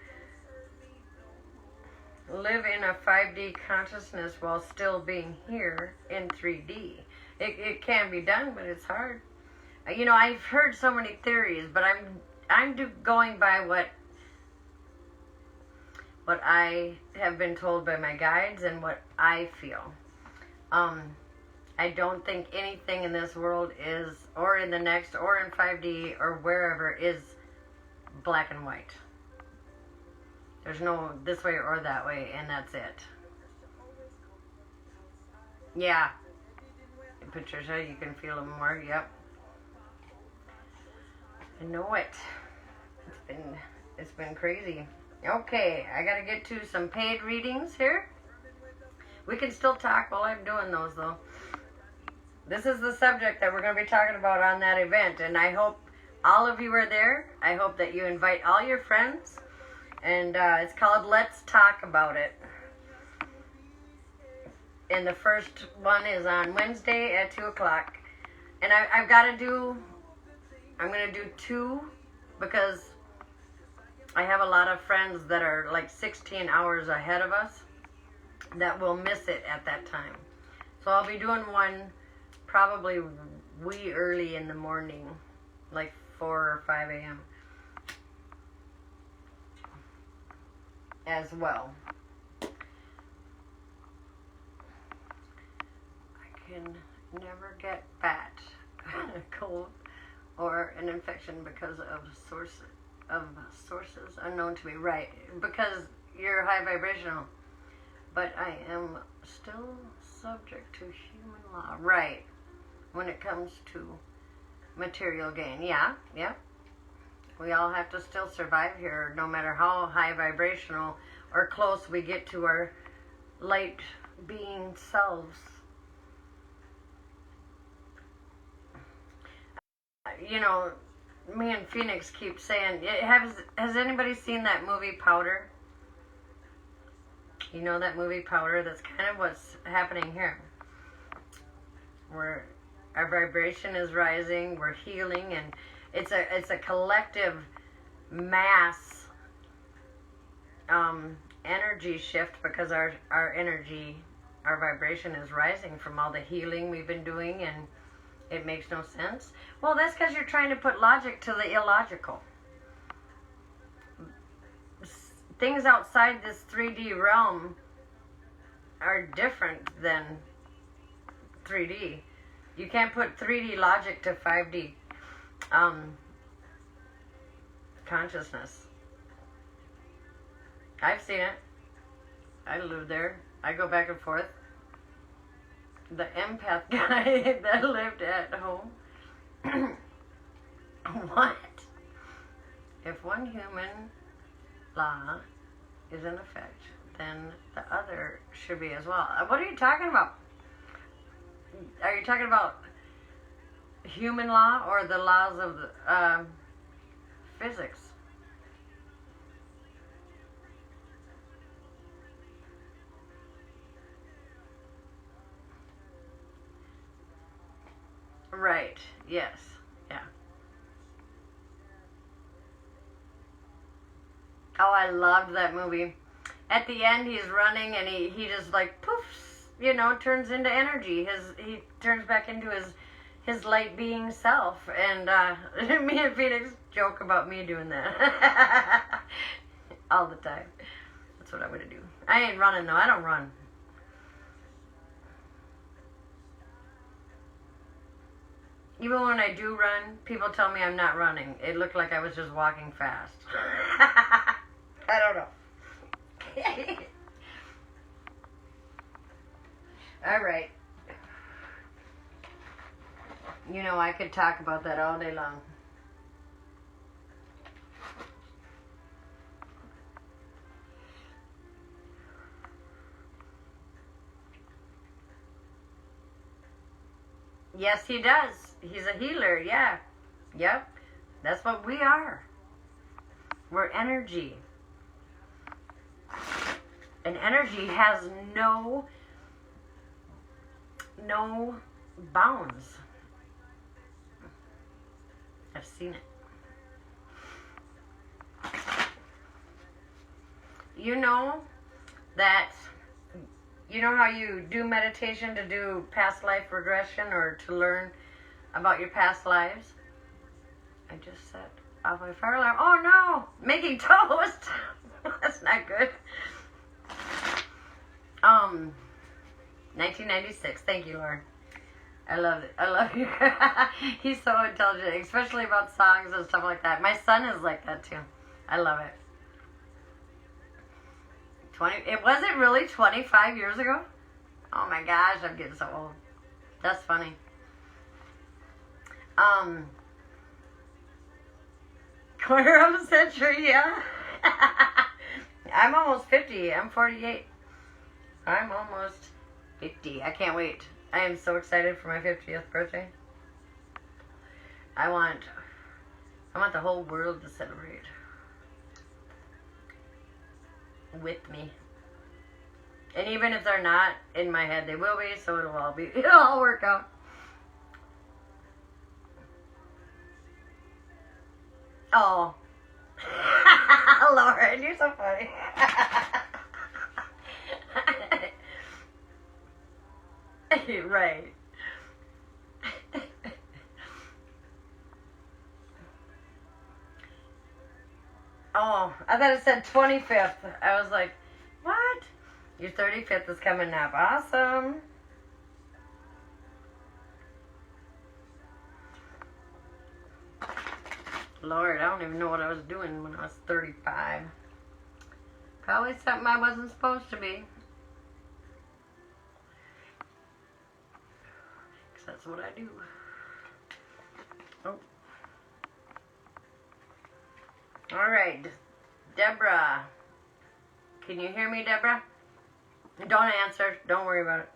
live in a 5D consciousness while still being here in 3D. It can be done, but it's hard. I've heard so many theories, but I'm going by what I have been told by my guides and what I feel. I don't think anything in this world is, or in the next, or in 5D, or wherever, is black and white. There's no this way or that way, and that's it. Yeah. Patricia, you can feel them more. Yep. I know it. It's been crazy. Okay, I gotta get to some paid readings here. We can still talk while I'm doing those, though. This is the subject that we're going to be talking about on that event, and I hope all of you are there. I hope that you invite all your friends, and it's called Let's Talk About It. And the first one is on Wednesday at 2 o'clock. And I'm going to do 2, because I have a lot of friends that are like 16 hours ahead of us that will miss it at that time. So I'll be doing one probably wee early in the morning, like 4 or 5 a.m. as well. I can never get fat, cold, or an infection because of sources unknown to me. Right, because you're high vibrational. But I am still subject to human law. Right. When it comes to material gain. Yeah. We all have to still survive here, no matter how high vibrational or close we get to our light being selves. Me and Phoenix keep saying, has anybody seen that movie Powder? You know that movie Powder? That's kind of what's happening here. Where our vibration is rising, we're healing, and it's a collective mass energy shift, because our energy, our vibration is rising from all the healing we've been doing, and it makes no sense. Well, that's because you're trying to put logic to the illogical. Things outside this 3D realm are different than 3D. You can't put 3D logic to 5D consciousness. I've seen it. I live there. I go back and forth. The empath guy that lived at home. What? If one human law is in effect, then the other should be as well. What are you talking about? Are you talking about human law or the laws of the, physics? Right. Yes. Yeah. Oh, I loved that movie. At the end, he's running and he just like poofs, you know, turns into energy. He turns back into his light being self. And me and Phoenix joke about me doing that all the time. That's what I'm gonna do. I ain't running though. I don't run. Even when I do run, people tell me I'm not running. It looked like I was just walking fast. I don't know. All right. You know, I could talk about that all day long. Yes, he does. He's a healer, yeah. Yep. That's what we are. We're energy. And energy has no bounds. I've seen it. You know that, you know how you do meditation to do past life regression or to learn about your past lives? I just set off my fire alarm. Oh no! Making toast! That's not good. 1996. Thank you, Lord. I love it. I love you. He's so intelligent, especially about songs and stuff like that. My son is like that too. I love it. It wasn't really 25 years ago? Oh my gosh, I'm getting so old. That's funny. Quarter of a century, yeah. I'm almost 50. I'm 48. I'm almost 50. I can't wait. I am so excited for my 50th birthday. I want the whole world to celebrate with me. And even if they're not in my head, they will be, so it'll all work out. Oh. Lauren, you're so funny. Right. Oh, I thought it said 25th. I was like, what? Your 35th is coming up. Awesome. Lord, I don't even know what I was doing when I was 35. Probably something I wasn't supposed to be. Because that's what I do. Oh. All right. Deborah. Can you hear me, Deborah? Don't answer. Don't worry about it.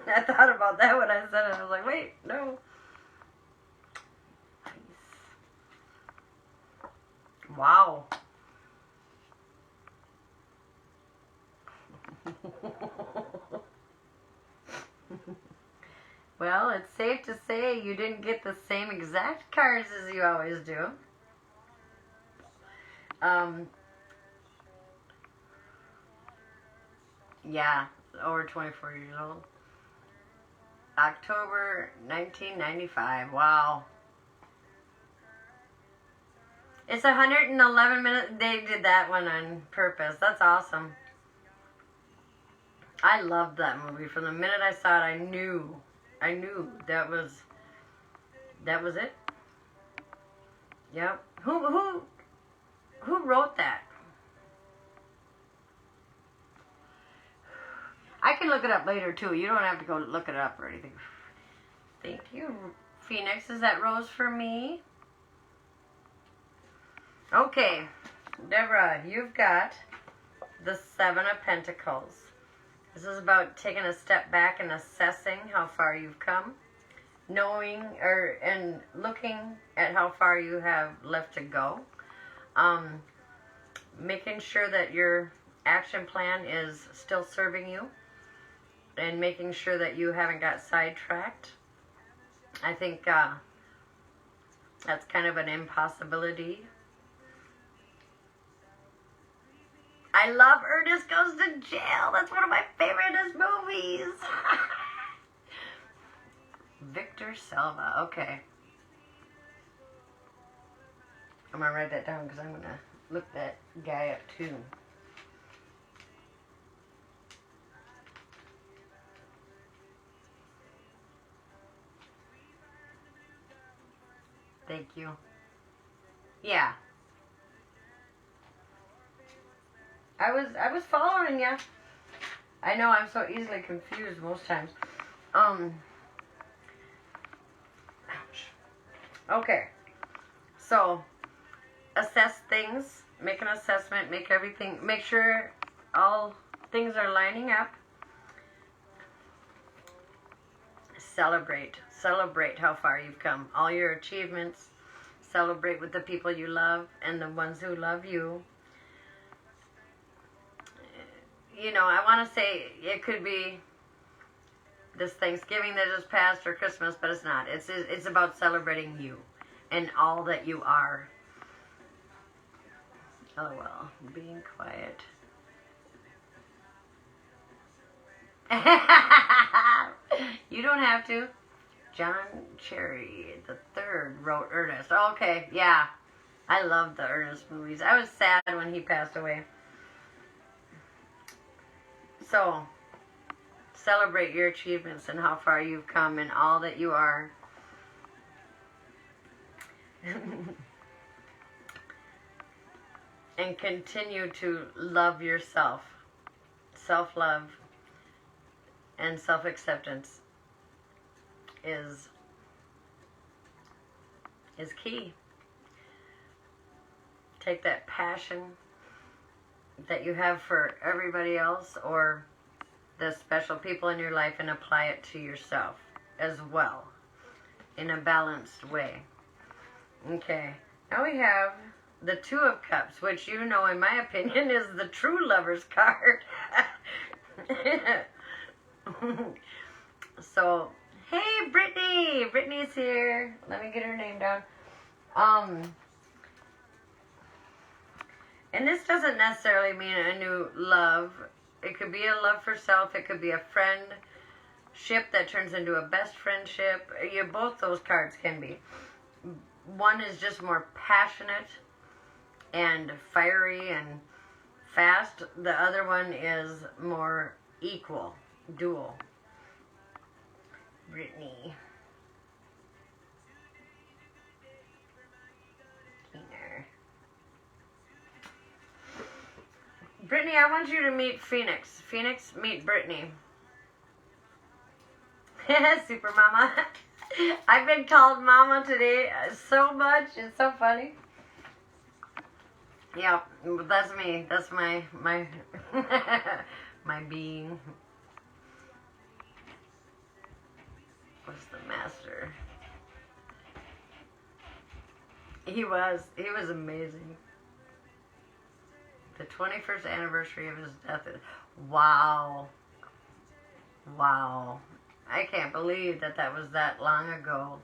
I thought about that when I said it. I was like, wait, no. Wow. Well, it's safe to say you didn't get the same exact cards as you always do. Yeah, over 24 years old. October 1995. Wow. It's 111 minutes. They did that one on purpose. That's awesome. I loved that movie. From the minute I saw it, I knew that was it. Yep. Who wrote that? I can look it up later too. You don't have to go look it up or anything. Thank you, Phoenix. Is that rose for me? Okay, Deborah, you've got the Seven of Pentacles. This is about taking a step back and assessing how far you've come, knowing and looking at how far you have left to go, making sure that your action plan is still serving you, and making sure that you haven't got sidetracked. I think that's kind of an impossibility. I love Ernest Goes to Jail. That's one of my favorite movies. Victor Selva. Okay. I'm going to write that down because I'm going to look that guy up too. Thank you. Yeah. I was following you. I know I'm so easily confused most times. Ouch. Okay. So, assess things, make an assessment, make sure all things are lining up. Celebrate how far you've come, all your achievements. Celebrate with the people you love and the ones who love you. You know, I want to say it could be this Thanksgiving that just passed or Christmas, but it's not. It's about celebrating you and all that you are. LOL. Being quiet. You don't have to. John Cherry the Third wrote Ernest. Okay, yeah. I love the Ernest movies. I was sad when he passed away. So, celebrate your achievements and how far you've come and all that you are. And continue to love yourself. Self-love and self-acceptance is key. Take that passion that you have for everybody else or the special people in your life and apply it to yourself as well in a balanced way. Okay, now we have the Two of Cups, which you know, in my opinion, is the true lover's card. So, hey, Brittany! Brittany's here. Let me get her name down. And this doesn't necessarily mean a new love. It could be a love for self. It could be a friendship that turns into a best friendship. Both those cards can be. One is just more passionate and fiery and fast. The other one is more equal, dual. Brittany. Brittany, I want you to meet Phoenix. Phoenix, meet Brittany. Super Mama. I've been called Mama today so much. It's so funny. Yeah, that's me. That's my my being. What's the master? He was amazing. The 21st anniversary of his death. Wow. Wow. I can't believe that was that long ago.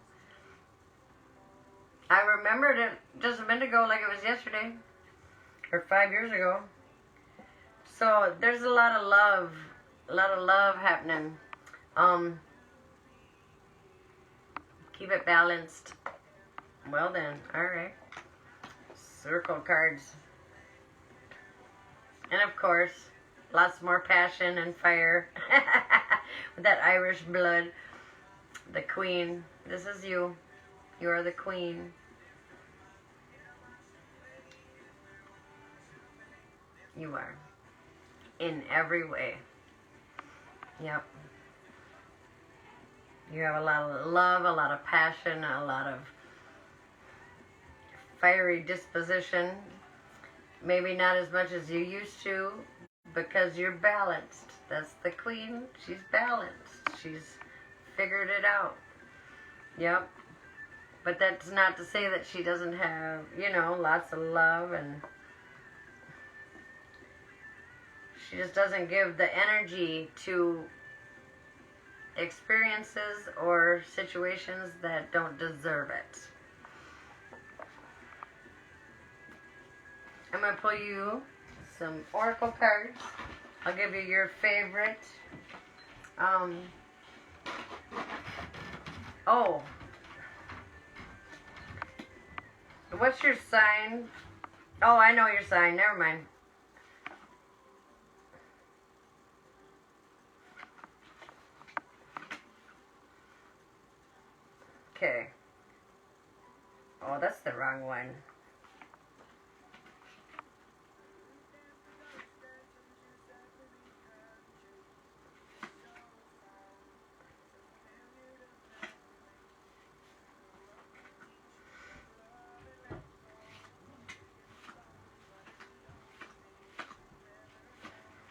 I remembered it just a minute ago like it was yesterday. Or 5 years ago. So there's a lot of love happening. Keep it balanced. Well then, alright. Circle cards. And of course, lots more passion and fire. With that Irish blood. The Queen. This is you. You are the Queen. You are. In every way. Yep. You have a lot of love, a lot of passion, a lot of fiery disposition. Maybe not as much as you used to, because you're balanced. That's the queen. She's balanced. She's figured it out. Yep. But that's not to say that she doesn't have, you know, lots of love, and she just doesn't give the energy to experiences or situations that don't deserve it. I'm going to pull you some oracle cards. I'll give you your favorite. Oh. What's your sign? Oh, I know your sign. Never mind. Okay. Oh, that's the wrong one.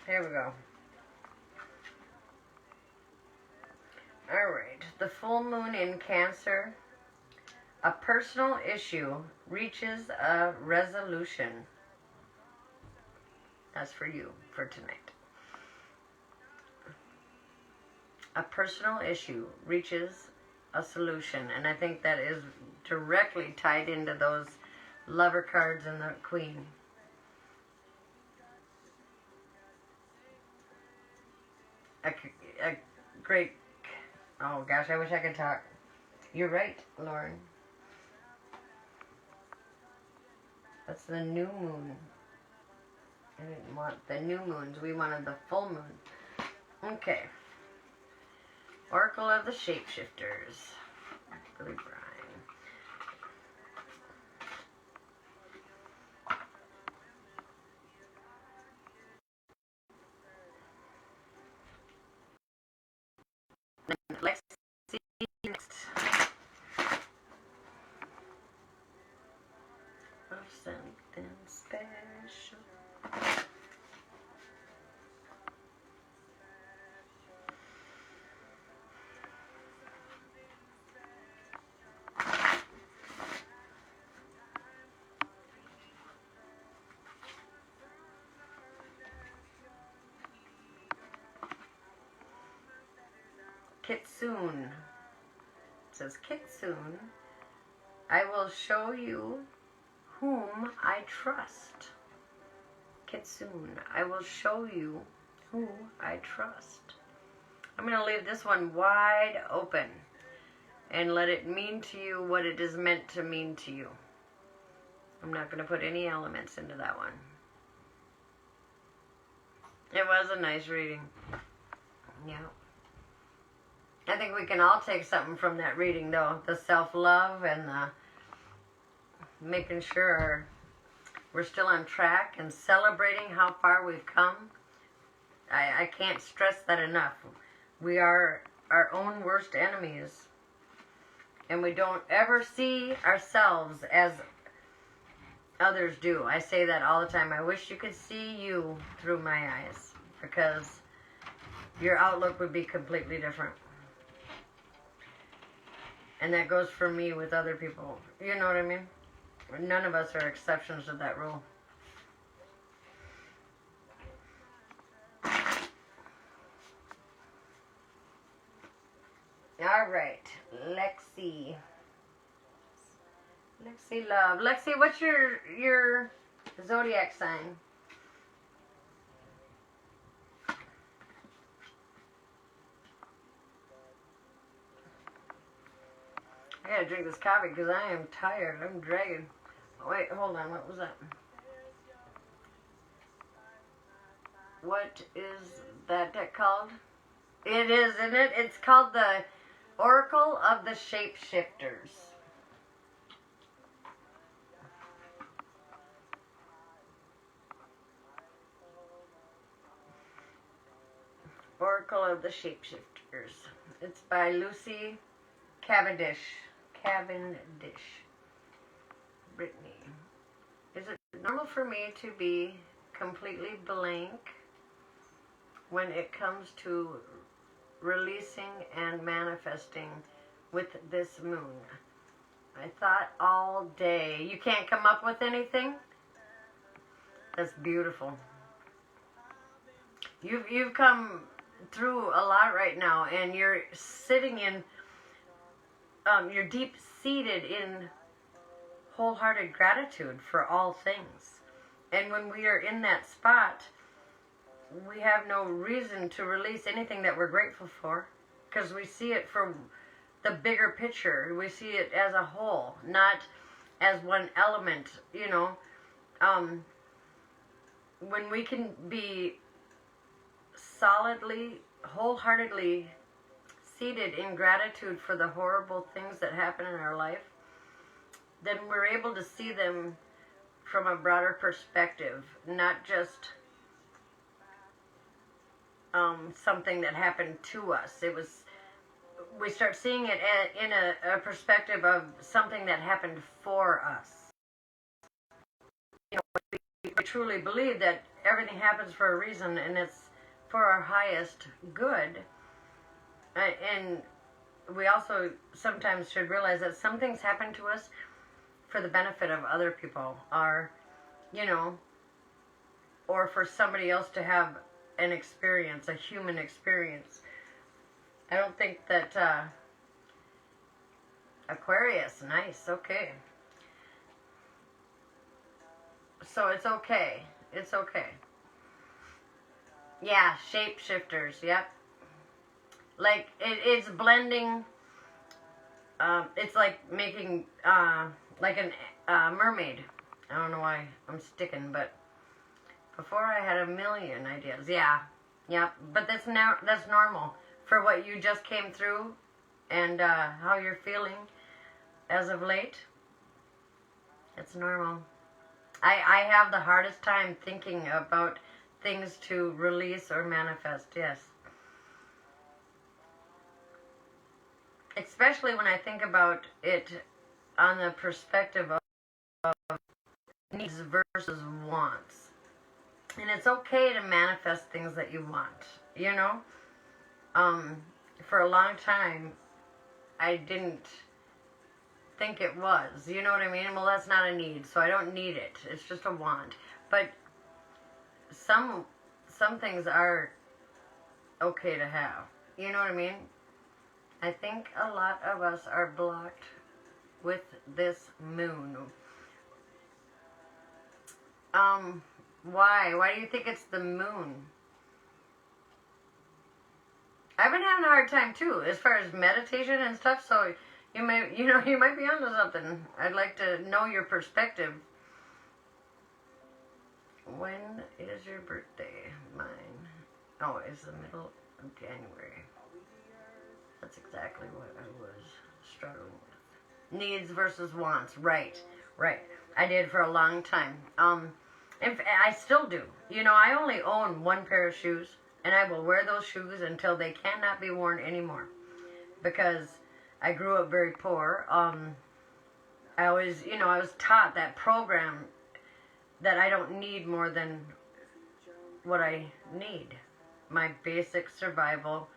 Here we go. Alright, the full moon in Cancer. A personal issue reaches a resolution. That's for you for tonight. A personal issue reaches a solution. And I think that is directly tied into those lover cards and the queen. A great, oh gosh, I wish I could talk. You're right, Lauren. That's the new moon. I didn't want the new moons. We wanted the full moon. Okay. Oracle of the Shapeshifters. Billy Bryan. Let's see next. Of something special. Kitsune. It says, Kitsune, I will show you whom I trust. Kitsune, I will show you who I trust. I'm going to leave this one wide open and let it mean to you what it is meant to mean to you. I'm not going to put any elements into that one. It was a nice reading. Yeah. I think we can all take something from that reading, though. The self-love and the making sure we're still on track and celebrating how far we've come. I can't stress that enough. We are our own worst enemies. And we don't ever see ourselves as others do. I say that all the time. I wish you could see you through my eyes, because your outlook would be completely different. And that goes for me with other people. You know what I mean? None of us are exceptions to that rule. All right, Lexi. Lexi Love. Lexi, what's your zodiac sign? I gotta drink this coffee because I am tired. I'm dragging. Oh, wait, hold on. What was that? What is that deck called? It is, isn't it? It's called the Oracle of the Shapeshifters. Oracle of the Shapeshifters. It's by Lucy Cavendish. Brittany. able for me to be completely blank when it comes to releasing and manifesting with this moon. I thought all day, you can't come up with anything? That's beautiful. You've come through a lot right now, and you're sitting in, you're deep-seated in wholehearted gratitude for all things. And when we are in that spot, we have no reason to release anything that we're grateful for, because we see it from the bigger picture. We see it as a whole, not as one element, you know. When we can be solidly, wholeheartedly seated in gratitude for the horrible things that happen in our life, then we're able to see them from a broader perspective, not just something that happened to us. We start seeing it in a perspective of something that happened for us. You know, we truly believe that everything happens for a reason, and it's for our highest good. And we also sometimes should realize that some things happen to us for the benefit of other people, or, you know, or for somebody else to have an experience, a human experience. I don't think that Aquarius, nice, okay. So it's okay. It's okay. Yeah, shapeshifters, yep. Like, it's blending, it's like making, like a mermaid. I don't know why I'm sticking, but before I had a million ideas. Yeah, yep. But that's normal for what you just came through and how you're feeling as of late. It's normal. I have the hardest time thinking about things to release or manifest, yes. Especially when I think about it on the perspective of needs versus wants. And it's okay to manifest things that you want, you know? For a long time, I didn't think it was, you know what I mean? Well, that's not a need, so I don't need it. It's just a want. But some things are okay to have, you know what I mean? I think a lot of us are blocked with this moon. Why? Why do you think it's the moon? I've been having a hard time too, as far as meditation and stuff, so you might be onto something. I'd like to know your perspective. When is your birthday? Mine. Oh, it's the middle of January. That's exactly what I was struggling with. Needs versus wants. Right. I did for a long time. And I still do. You know, I only own one pair of shoes, and I will wear those shoes until they cannot be worn anymore. Because I grew up very poor. I was taught that program that I don't need more than what I need. My basic survival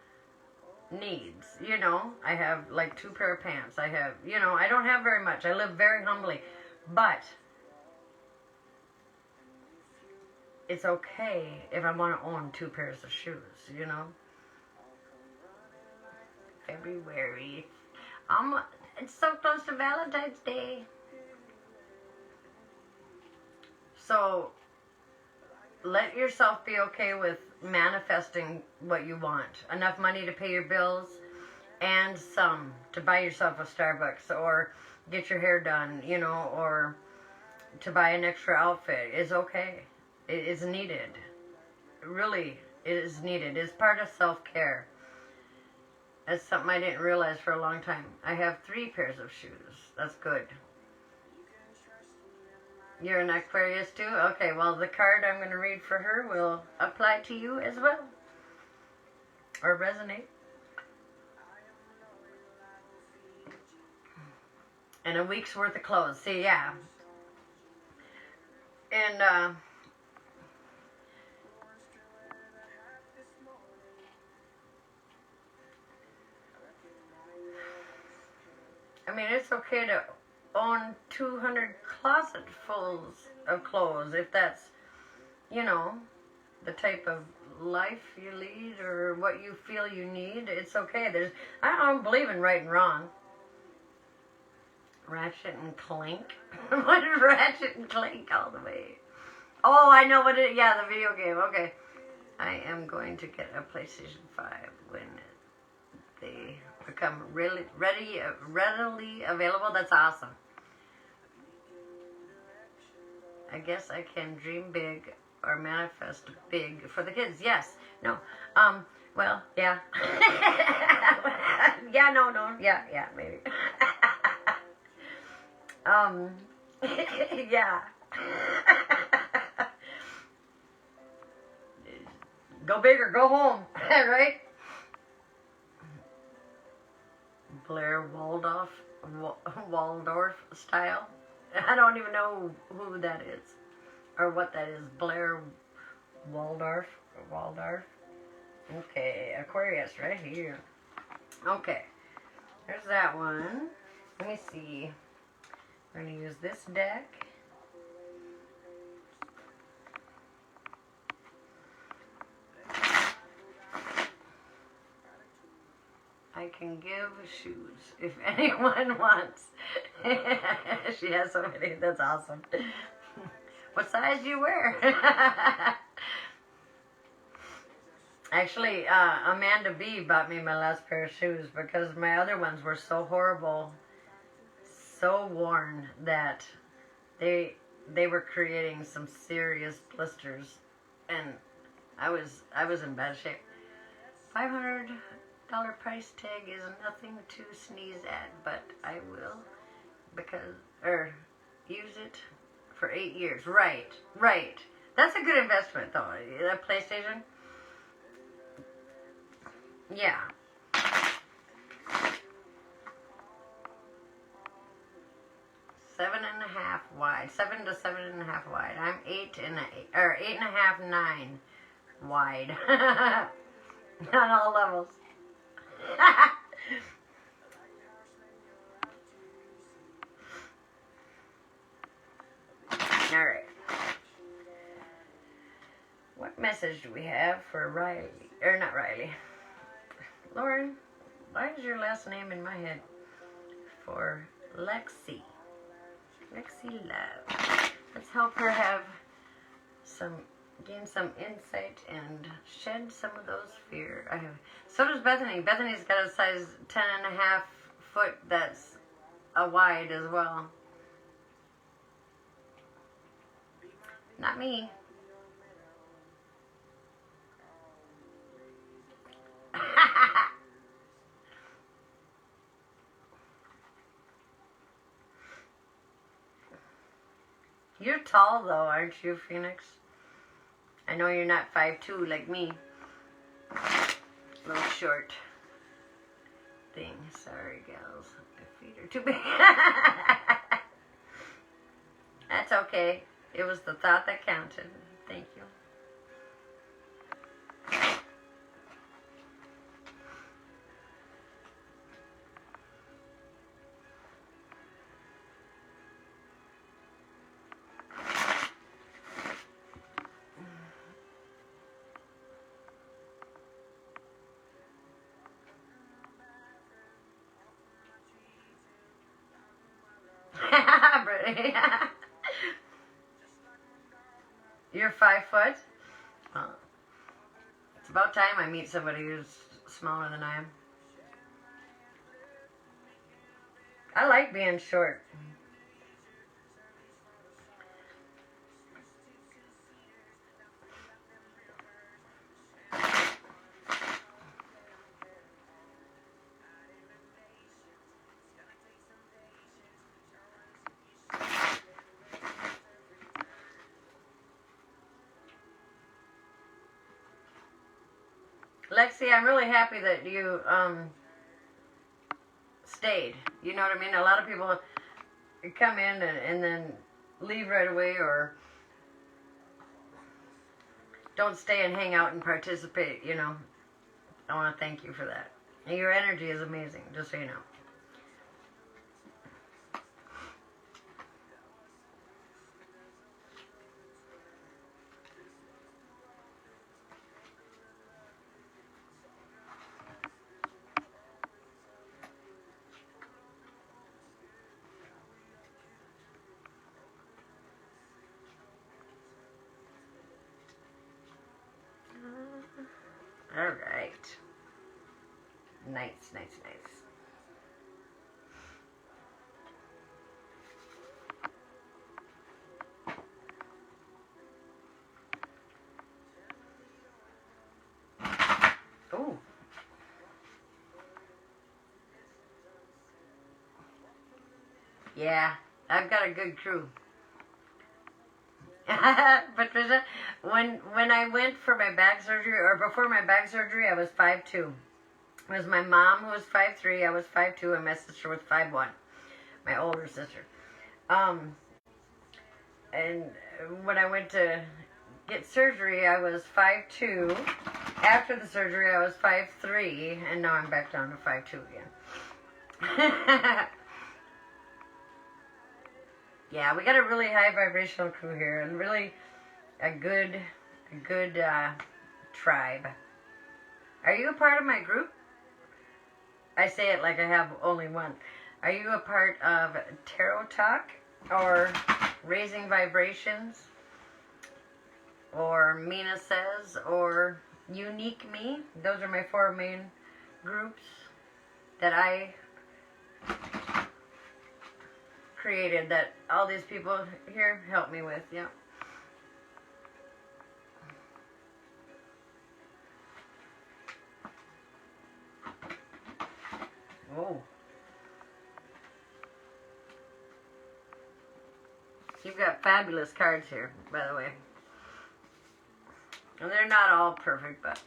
needs. You know, I have like 2 pair of pants. I have, you know, I don't have very much. I live very humbly. But it's okay if I want to own 2 pairs of shoes, you know. February. It's so close to Valentine's Day. So let yourself be okay with manifesting what you want. Enough money to pay your bills, and some to buy yourself a Starbucks or get your hair done, you know, or to buy an extra outfit is okay. It is needed. Really, it is needed. It's part of self-care. That's something I didn't realize for a long time. I have 3 pairs of shoes. That's good. You're an Aquarius too? Okay, well, the card I'm going to read for her will apply to you as well. Or resonate. And a week's worth of clothes. See, yeah. And I mean, it's okay to own 200 closetfuls of clothes if that's, you know, the type of life you lead or what you feel you need. It's okay. I don't believe in right and wrong. Ratchet and Clank. What is Ratchet and Clank all the way? Oh, I know what it is. Yeah, the video game. Okay. I am going to get a PlayStation 5 when they become really readily available. That's awesome. I guess I can dream big or manifest big for the kids. Yes. No. Well, yeah. Yeah, no. Yeah, maybe. Yeah. Go big or go home, right? Blair Waldorf style. I don't even know who that is or what that is. Blair Waldorf. Okay, Aquarius right here. Okay, there's that one. Let me see. We're going to use this deck. I can give shoes if anyone wants. She has so many. That's awesome. What size do you wear? Actually, Amanda B bought me my last pair of shoes because my other ones were so horrible, so worn that they were creating some serious blisters, and I was in bad shape. $500 price tag is nothing to sneeze at, but I will use it for 8 years. Right. That's a good investment, though. That PlayStation. Yeah. 7.5 wide. 7 to 7.5 wide. I'm 8.5, 9 wide. On all levels. All right. What message do we have for Riley? Or not Riley. Lauren, why is your last name in my head? For Lexi. Lexi Love. Let's help her gain some insight and shed some of those fear. So does Bethany. Bethany's got a size 10.5 foot that's a wide as well. Not me. You're tall though, aren't you, Phoenix? I know you're not 5'2" like me. Little short thing. Sorry, gals. My feet are too big. That's okay. It was the thought that counted. Thank you. Brittany. You're 5 foot? Well, it's about time I meet somebody who's smaller than I am. I like being short. Lexi, I'm really happy that you stayed. You know what I mean? A lot of people come in and then leave right away, or don't stay and hang out and participate, you know. I want to thank you for that. And your energy is amazing, just so you know. All right. Nice, nice, nice. Oh. Yeah, I've got a good crew. Patricia, when I went for my back surgery, or before my back surgery, I was 5'2". It was my mom who was 5'3", I was 5'2", and my sister was 5'1", my older sister. And when I went to get surgery, I was 5'2". After the surgery, I was 5'3", and now I'm back down to 5'2" again. Yeah, we got a really high vibrational crew here, and really a good tribe. Are you a part of my group? I say it like I have only one. Are you a part of Tarot Talk, or Raising Vibrations, or Meena Says, or Unique Me? Those are my 4 main groups that I created, that all these people here help me with. Yeah. Oh. You've got fabulous cards here, by the way. And they're not all perfect, but...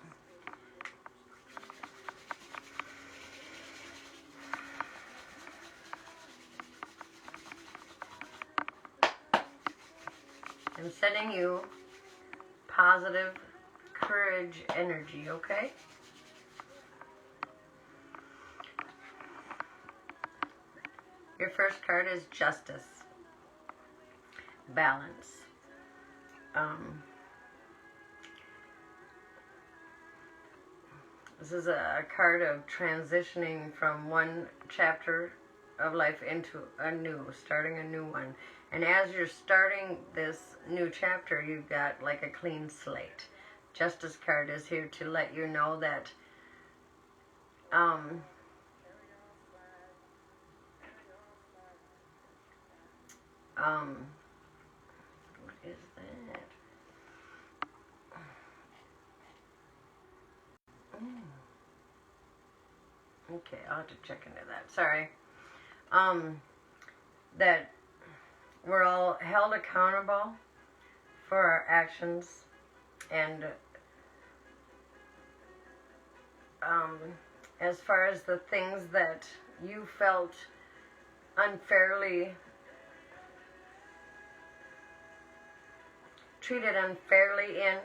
I'm sending you positive courage energy, okay? Your first card is Justice. Balance. This is a card of transitioning from one chapter of life into a new, starting a new one. And as you're starting this new chapter, you've got like a clean slate. Justice card is here to let you know that what is that? Okay, I'll have to check into that. Sorry. That we're all held accountable for our actions, and as far as the things that you felt unfairly treated unfairly in,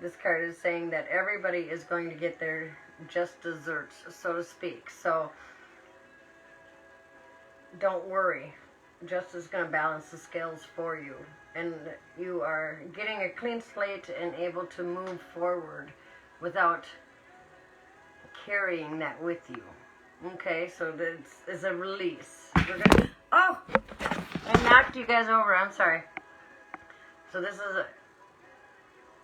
this card is saying that everybody is going to get their just desserts, so to speak. So don't worry. Justice is going to balance the scales for you, and you are getting a clean slate and able to move forward without carrying that with you. Okay, so this is a release. We're gonna, oh! I knocked you guys over, I'm sorry. So this is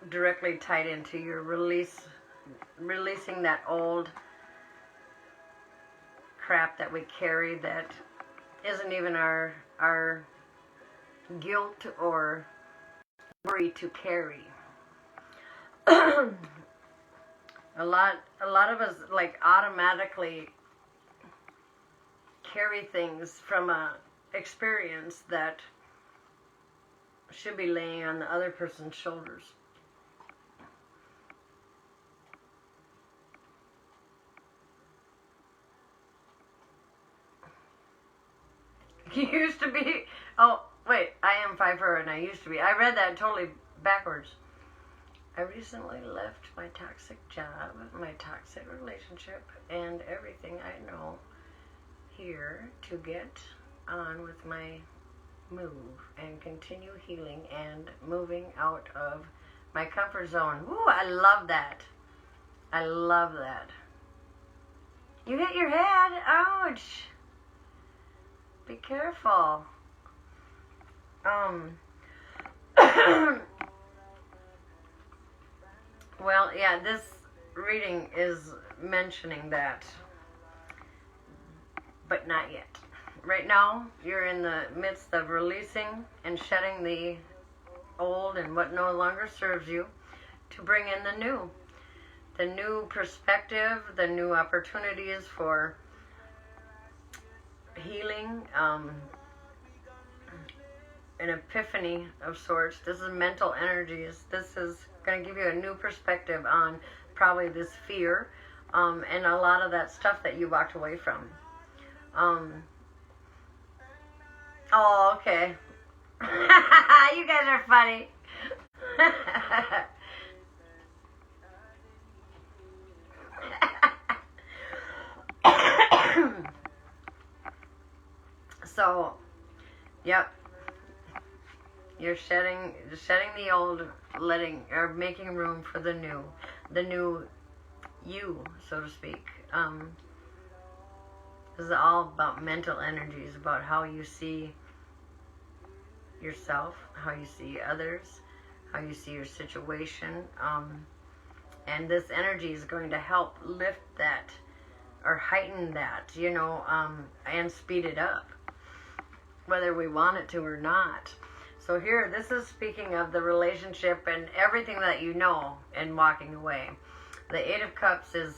directly tied into your releasing that old crap that we carry that isn't even our guilt or worry to carry. A lot of us like automatically carry things from a experience that should be laying on the other person's shoulders. You used to be, oh wait, I am 5'4" and I used to be. I read that totally backwards. I recently left my toxic job, my toxic relationship, and everything I know here to get on with my move and continue healing and moving out of my comfort zone. Ooh, I love that. I love that. You hit your head. Ouch. Be careful. Well, yeah, this reading is mentioning that, but not yet. Right now, you're in the midst of releasing and shedding the old and what no longer serves you to bring in the new perspective, the new opportunities for healing, an epiphany of sorts. This is mental energies. This is going to give you a new perspective on probably this fear and a lot of that stuff that you walked away from. Oh, okay. You guys are funny. So, yep. You're shedding the old, making room for the new you, so to speak. This is all about mental energies, about how you see yourself, how you see others, how you see your situation. And this energy is going to help lift that or heighten that, and speed it up, whether we want it to or not. So here, this is speaking of the relationship and everything that you know and walking away. The Eight of Cups is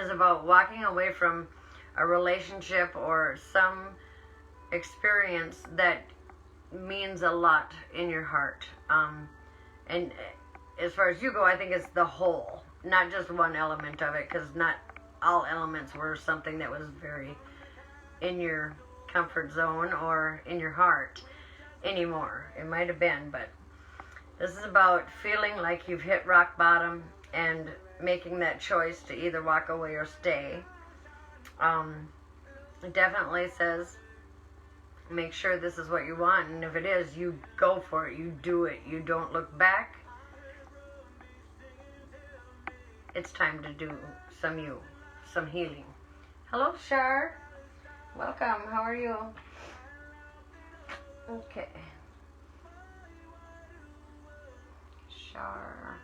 about walking away from a relationship or some experience that means a lot in your heart. And as far as you go, I think it's the whole, not just one element of it, because not all elements were something that was very in your comfort zone or in your heart anymore. It might have been, but this is about feeling like you've hit rock bottom and making that choice to either walk away or stay. It definitely says make sure this is what you want, and if it is, you go for it, you do it, you don't look back. It's time to do some healing. Hello, Shar. Welcome. How are you? Okay. Shar.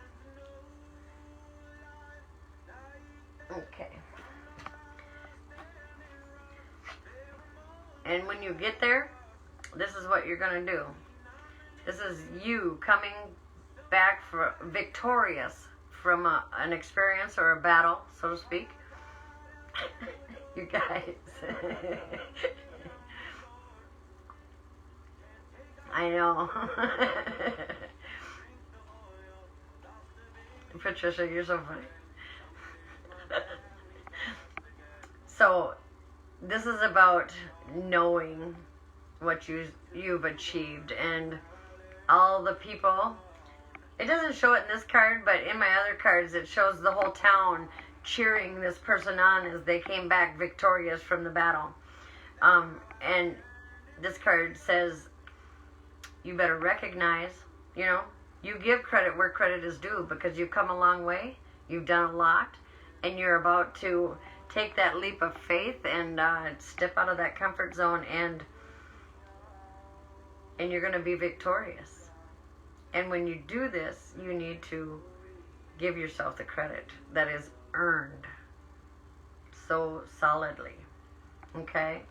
Okay. And when you get there, this is what you're going to do. This is you coming back victorious from an experience or a battle, so to speak. You guys. I know. Patricia, you're so funny. So, this is about knowing what you've achieved and all the people. It doesn't show it in this card, but in my other cards it shows the whole town cheering this person on as they came back victorious from the battle. And this card says you better recognize, you give credit where credit is due, because you've come a long way, you've done a lot, and you're about to take that leap of faith and step out of that comfort zone, and you're going to be victorious. And when you do this, you need to give yourself the credit that is earned so solidly. Okay?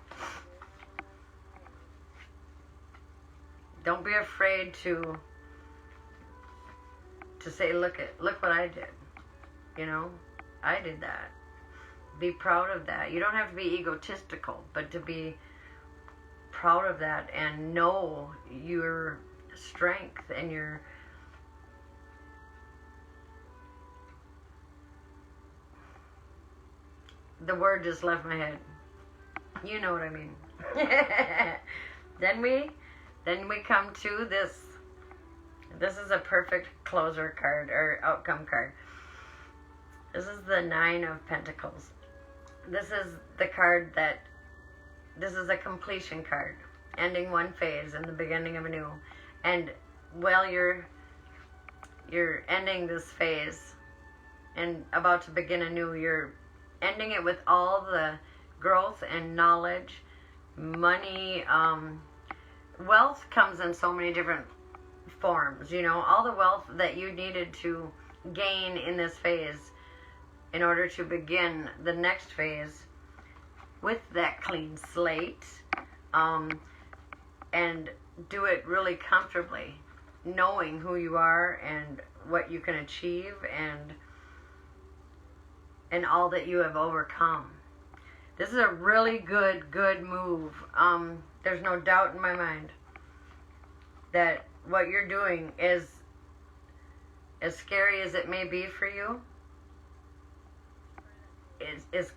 Don't be afraid to say, look what I did. I did that. Be proud of that. You don't have to be egotistical, but to be proud of that and know your strength and your the word just left my head. You know what I mean. Then we come to This is a perfect closer card or outcome card. This is the Nine of Pentacles. This is the card that, this is a completion card. Ending one phase and the beginning of a new. And while you're ending this phase and about to begin a new, you're ending it with all the growth and knowledge, money, wealth comes in so many different forms, you know, all the wealth that you needed to gain in this phase in order to begin the next phase with that clean slate, and do it really comfortably, knowing who you are and what you can achieve and all that you have overcome. This is a really good move. There's no doubt in my mind that what you're doing is, as scary as it may be for you, it's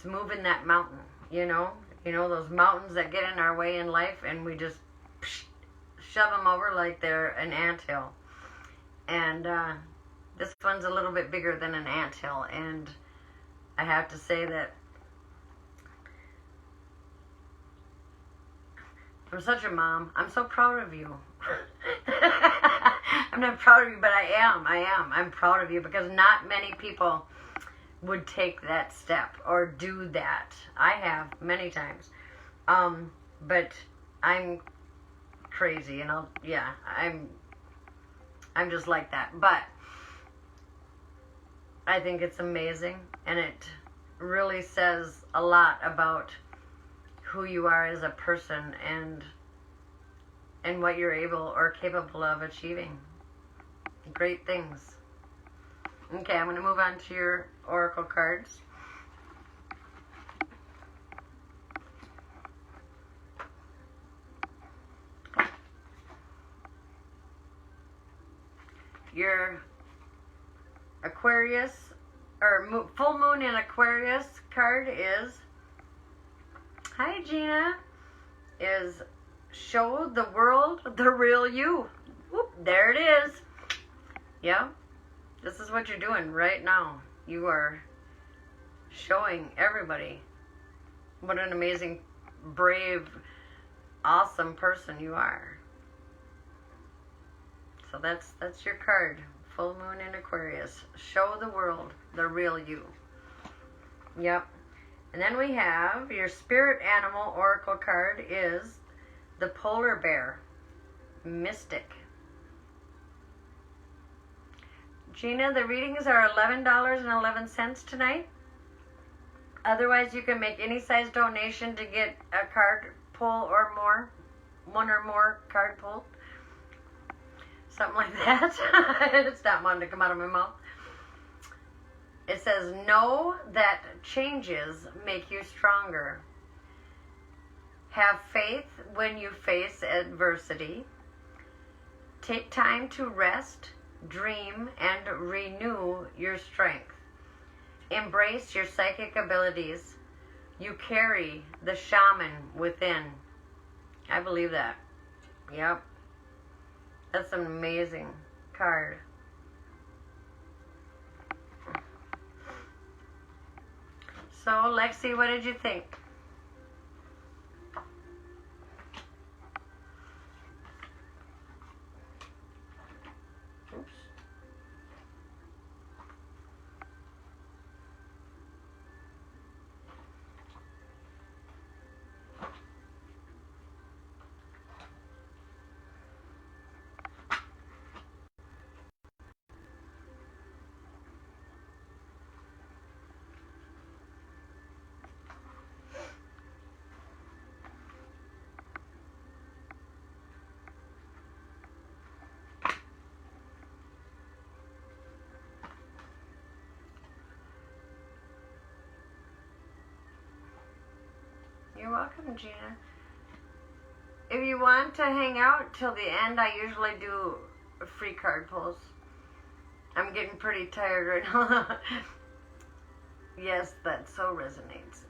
moving that mountain, you know those mountains that get in our way in life and we just shove them over like they're an anthill. And this one's a little bit bigger than an anthill, and I have to say that I'm such a mom. I'm so proud of you. I'm not proud of you, but I am. I'm proud of you because not many people would take that step or do that. I have many times. But I'm crazy and I'm just like that. But I think it's amazing, and it really says a lot about who you are as a person and what you're able or capable of achieving. Great things. Okay, I'm going to move on to your oracle cards. Your Aquarius, or full moon in Aquarius card is, hi Gina, is show the world the real you. Whoop, there it is. Yeah, this is what you're doing right now. You are showing everybody what an amazing, brave, awesome person you are. So that's your card. Full moon in Aquarius. Show the world the real you. Yep. And then we have your spirit animal oracle card is the polar bear. Mystic. Gina, the readings are $11.11 tonight. Otherwise, you can make any size donation to get a card pull or more. One or more card pulled. Something like that. It's not wanting to come out of my mouth. It says, know that changes make you stronger. Have faith when you face adversity. Take time to rest, dream, and renew your strength. Embrace your psychic abilities. You carry the shaman within. I believe that. Yep. That's an amazing card. So, Lexi, what did you think? Oops. You're welcome, Gina. If you want to hang out till the end, I usually do free card pulls. I'm getting pretty tired right now. Yes, that so resonates.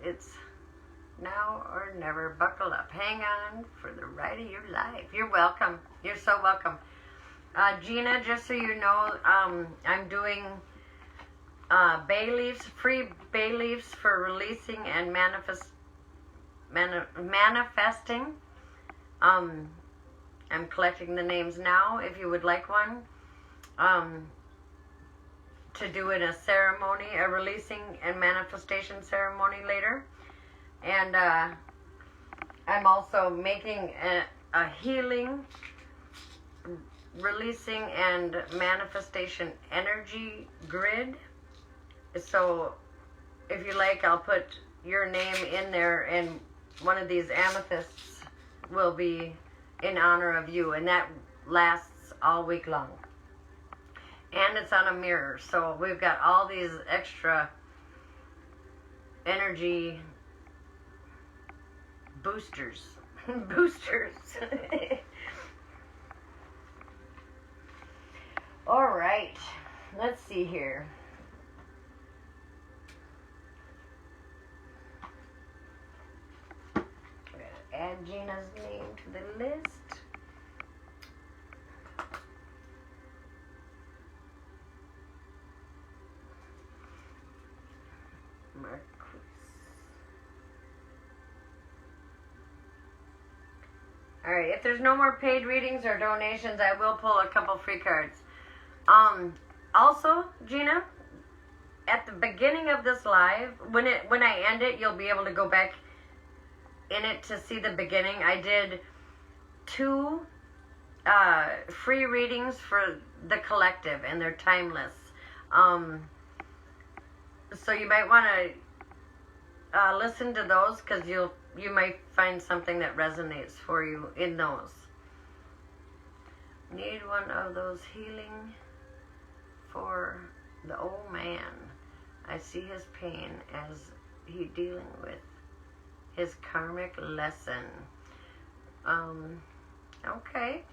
Now or never. Buckle up. Hang on for the ride of your life. You're welcome. You're so welcome. Gina, just so you know, I'm doing bay leaves, free bay leaves for releasing and manifesting. I'm collecting the names now. If you would like one, to do in a ceremony, a releasing and manifestation ceremony later. And I'm also making a healing, releasing, and manifestation energy grid. So if you like, I'll put your name in there, and one of these amethysts will be in honor of you, and that lasts all week long. And it's on a mirror, so we've got all these extra energy boosters. Boosters. All right, let's see here. Add Gina's name to the list. Marquis. Alright, if there's no more paid readings or donations, I will pull a couple free cards. Also, Gina, at the beginning of this live, when I end it, you'll be able to go back in it to see the beginning. I did 2 free readings for the collective, and they're timeless. So you might want to listen to those, because you might find something that resonates for you in those. Need one of those healing for the old man. I see his pain as he dealing with his karmic lesson. Okay.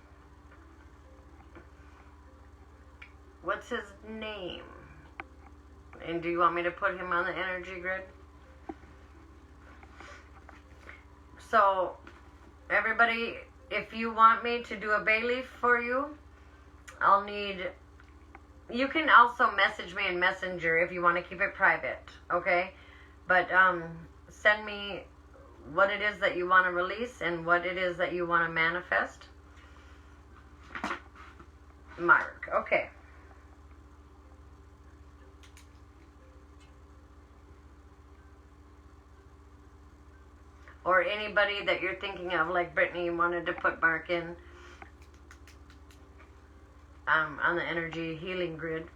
What's his name? And do you want me to put him on the energy grid? So, everybody, if you want me to do a bay leaf for you, I'll need... You can also message me in Messenger if you want to keep it private, okay? But send me what it is that you want to release and what it is that you want to manifest. Mark, okay. Or anybody that you're thinking of, like Brittany wanted to put Mark in on the energy healing grid.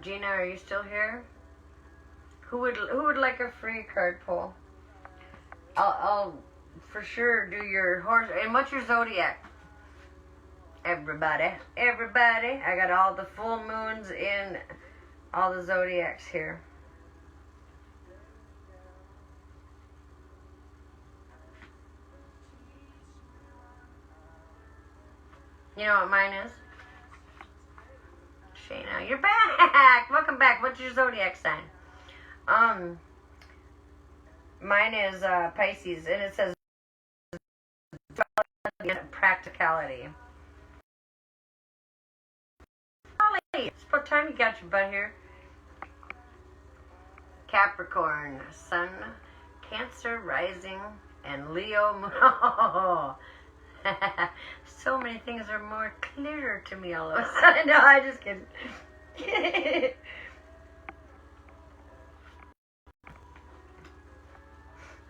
Gina, are you still here? Who would like a free card pull? I'll for sure do your horse. And what's your zodiac? Everybody, I got all the full moons in all the zodiacs here. You know what mine is? Shayna, you're back. Welcome back. What's your zodiac sign? Mine is Pisces, and it says practicality. Holly, what time you got your butt here? Capricorn, Sun, Cancer, Rising, and Leo Moon. Oh, so many things are more clearer to me all of a sudden. No, I just kidding.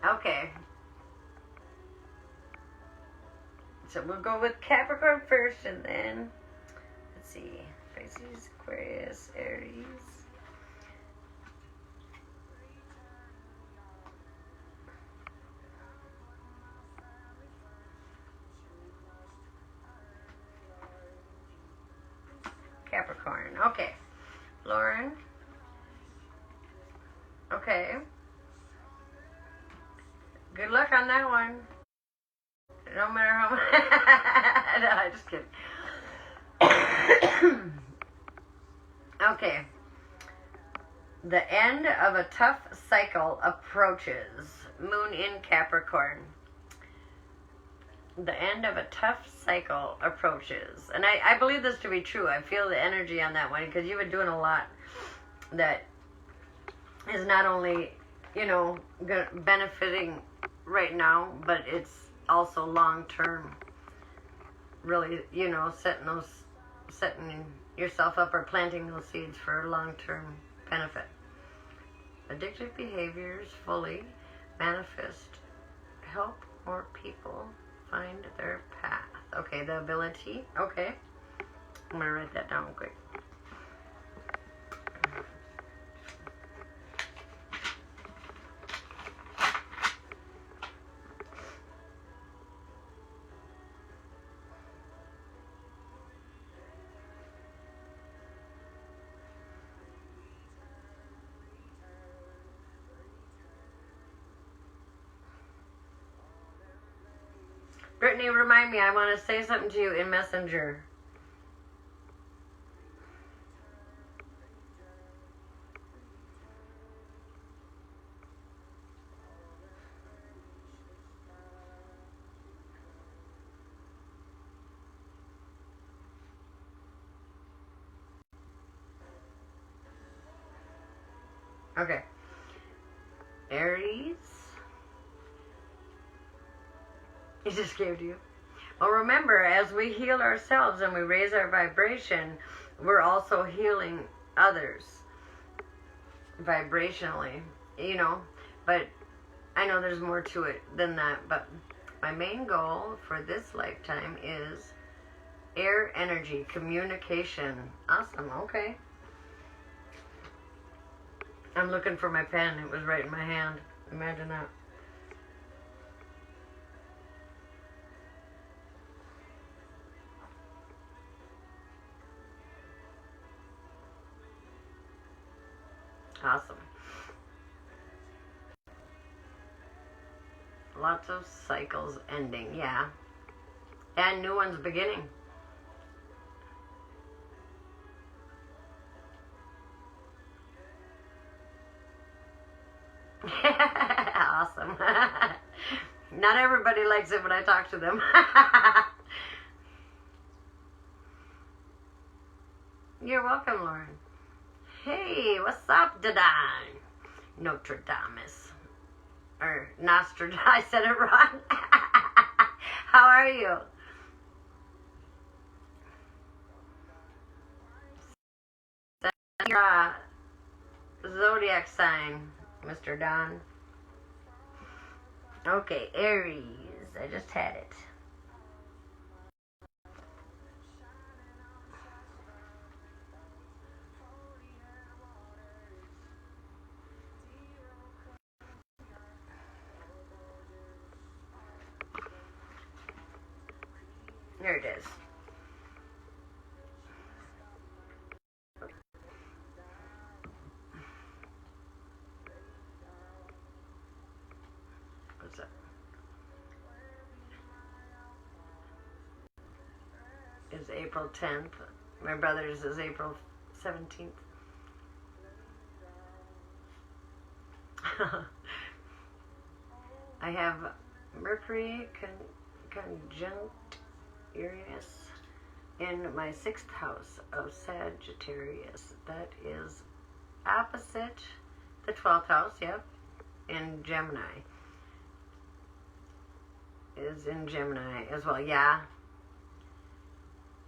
Okay. So we'll go with Capricorn first, and then, let's see, Pisces, Aquarius, Aries. Capricorn. Okay. Lauren. Okay. Good luck on that one. No matter how much. No, I'm just kidding. Okay. The end of a tough cycle approaches. Moon in Capricorn. The end of a tough cycle approaches. And I believe this to be true. I feel the energy on that one because you've been doing a lot that is not only, benefiting right now, but it's also long term. Really, setting yourself up or planting those seeds for long term benefit. Addictive behaviors fully manifest. Help more people find their path. Okay, the ability. Okay. I'm going to write that down quick. Brittany, remind me, I want to say something to you in Messenger. Okay. Aries. He just gave to you. Well, remember, as we heal ourselves and we raise our vibration, we're also healing others vibrationally, But I know there's more to it than that. But my main goal for this lifetime is air energy, communication. Awesome. Okay. I'm looking for my pen. It was right in my hand. Imagine that. Awesome. Lots of cycles ending, yeah. And new ones beginning. Awesome. Not everybody likes it when I talk to them. You're welcome, Lauren. Hey, what's up, Dadan? Notre Dame. Or Nostradamus. I said it wrong. How are you? Your zodiac sign, Mr. Don. Okay, Aries. I just had it. There it is. What's up? Is April 10th. My brother's is April 17th. I have Mercury conjunct Uranus in my 6th house of Sagittarius. That is opposite the 12th house, yep, in Gemini. Is in Gemini as well, yeah.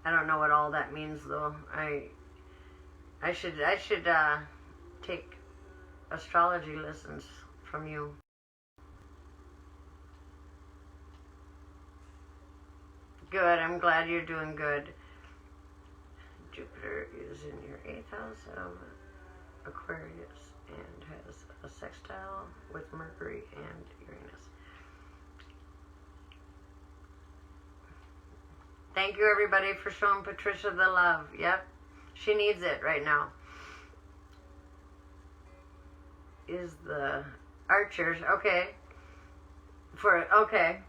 I don't know what all that means though. I should take astrology lessons from you. Good. I'm glad you're doing good. Jupiter is in your 8th house of Aquarius and has a sextile with Mercury and Uranus. Thank you, everybody, for showing Patricia the love. Yep. She needs it right now. Is the Archers. Okay. Okay.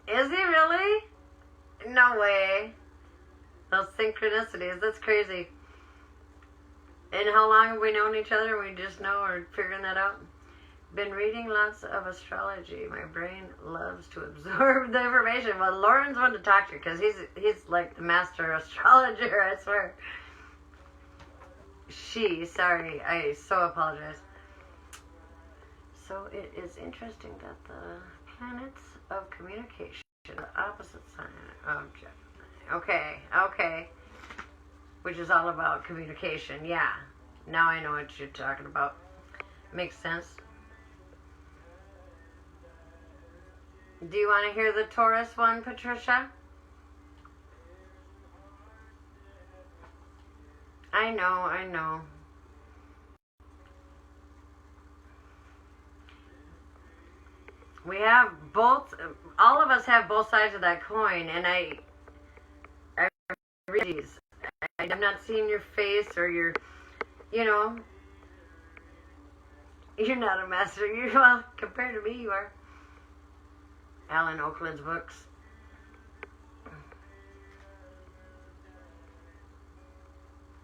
Is he really? No way. Those synchronicities. That's crazy. And how long have we known each other? We just know or figuring that out? Been reading lots of astrology. My brain loves to absorb the information. Well, Lauren's one to talk to because he's like the master astrologer, I swear. Sorry, I so apologize. So it is interesting that the planets of communication, the opposite sign of Gemini. Okay. Which is all about communication. Yeah. Now I know what you're talking about. Makes sense. Do you want to hear the Taurus one, Patricia? I know. We have both, all of us have both sides of that coin, and I read these. I'm not seeing your face or your, you're not a master. Well, compared to me, you are. Alan Oakland's books.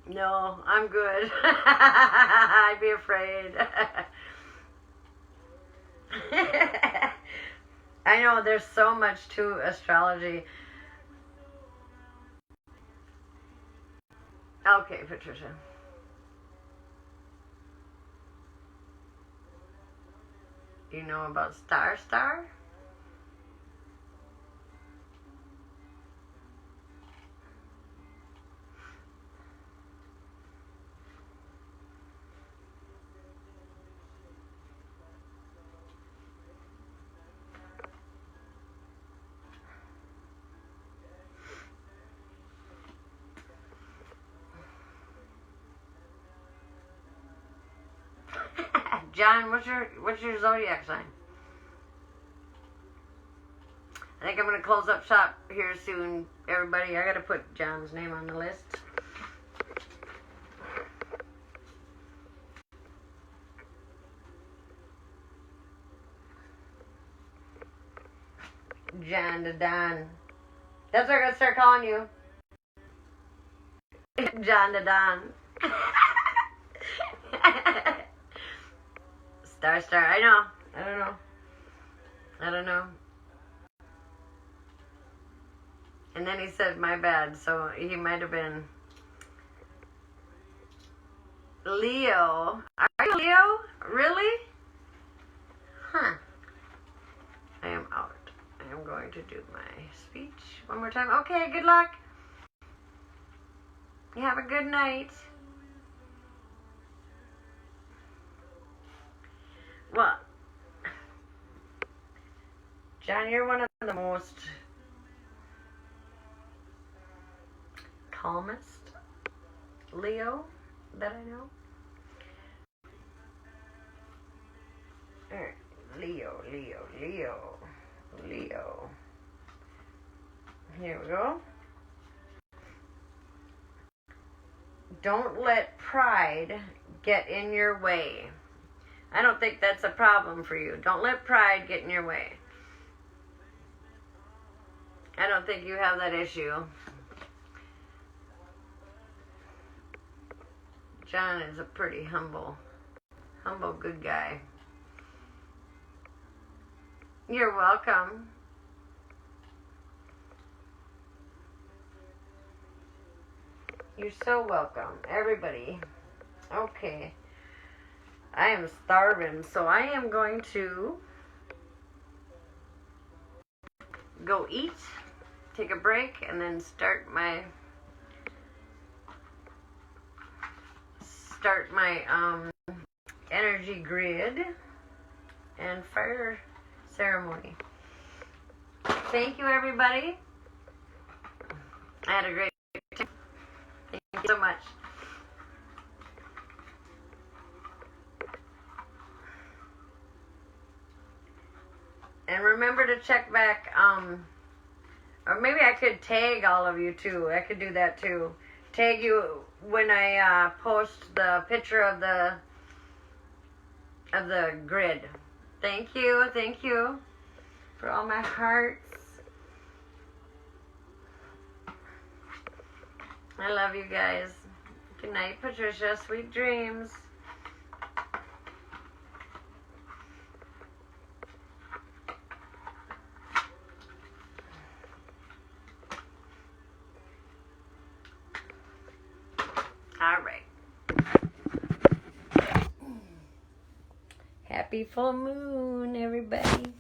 No, I'm good. I'd be afraid. I know there's so much to astrology. Okay, Patricia. You know about Star? John, what's your zodiac sign? I think I'm gonna close up shop here soon, everybody. I gotta put John's name on the list. John to Don. That's what I'm gonna start calling you. John to Don. Star. I don't know. And then he said, my bad. So he might have been Leo. Are you Leo? Really? Huh. I am out. I am going to do my speech one more time. Okay, good luck. You have a good night. Well, John, you're one of the most calmest Leo that I know. Alright, Leo. Here we go. Don't let pride get in your way. I don't think that's a problem for you. Don't let pride get in your way. I don't think you have that issue. John is a pretty humble, good guy. You're welcome. You're so welcome, everybody. Okay. I am starving, so I am going to go eat, take a break, and then start my energy grid. and fire ceremony. Thank you, everybody. I had a great time. Thank you so much. And remember to check back, or maybe I could tag all of you too. I could do that too. Tag you when I post the picture of the grid. Thank you for all my hearts. I love you guys. Good night, Patricia. Sweet dreams. All right. Happy full moon, everybody.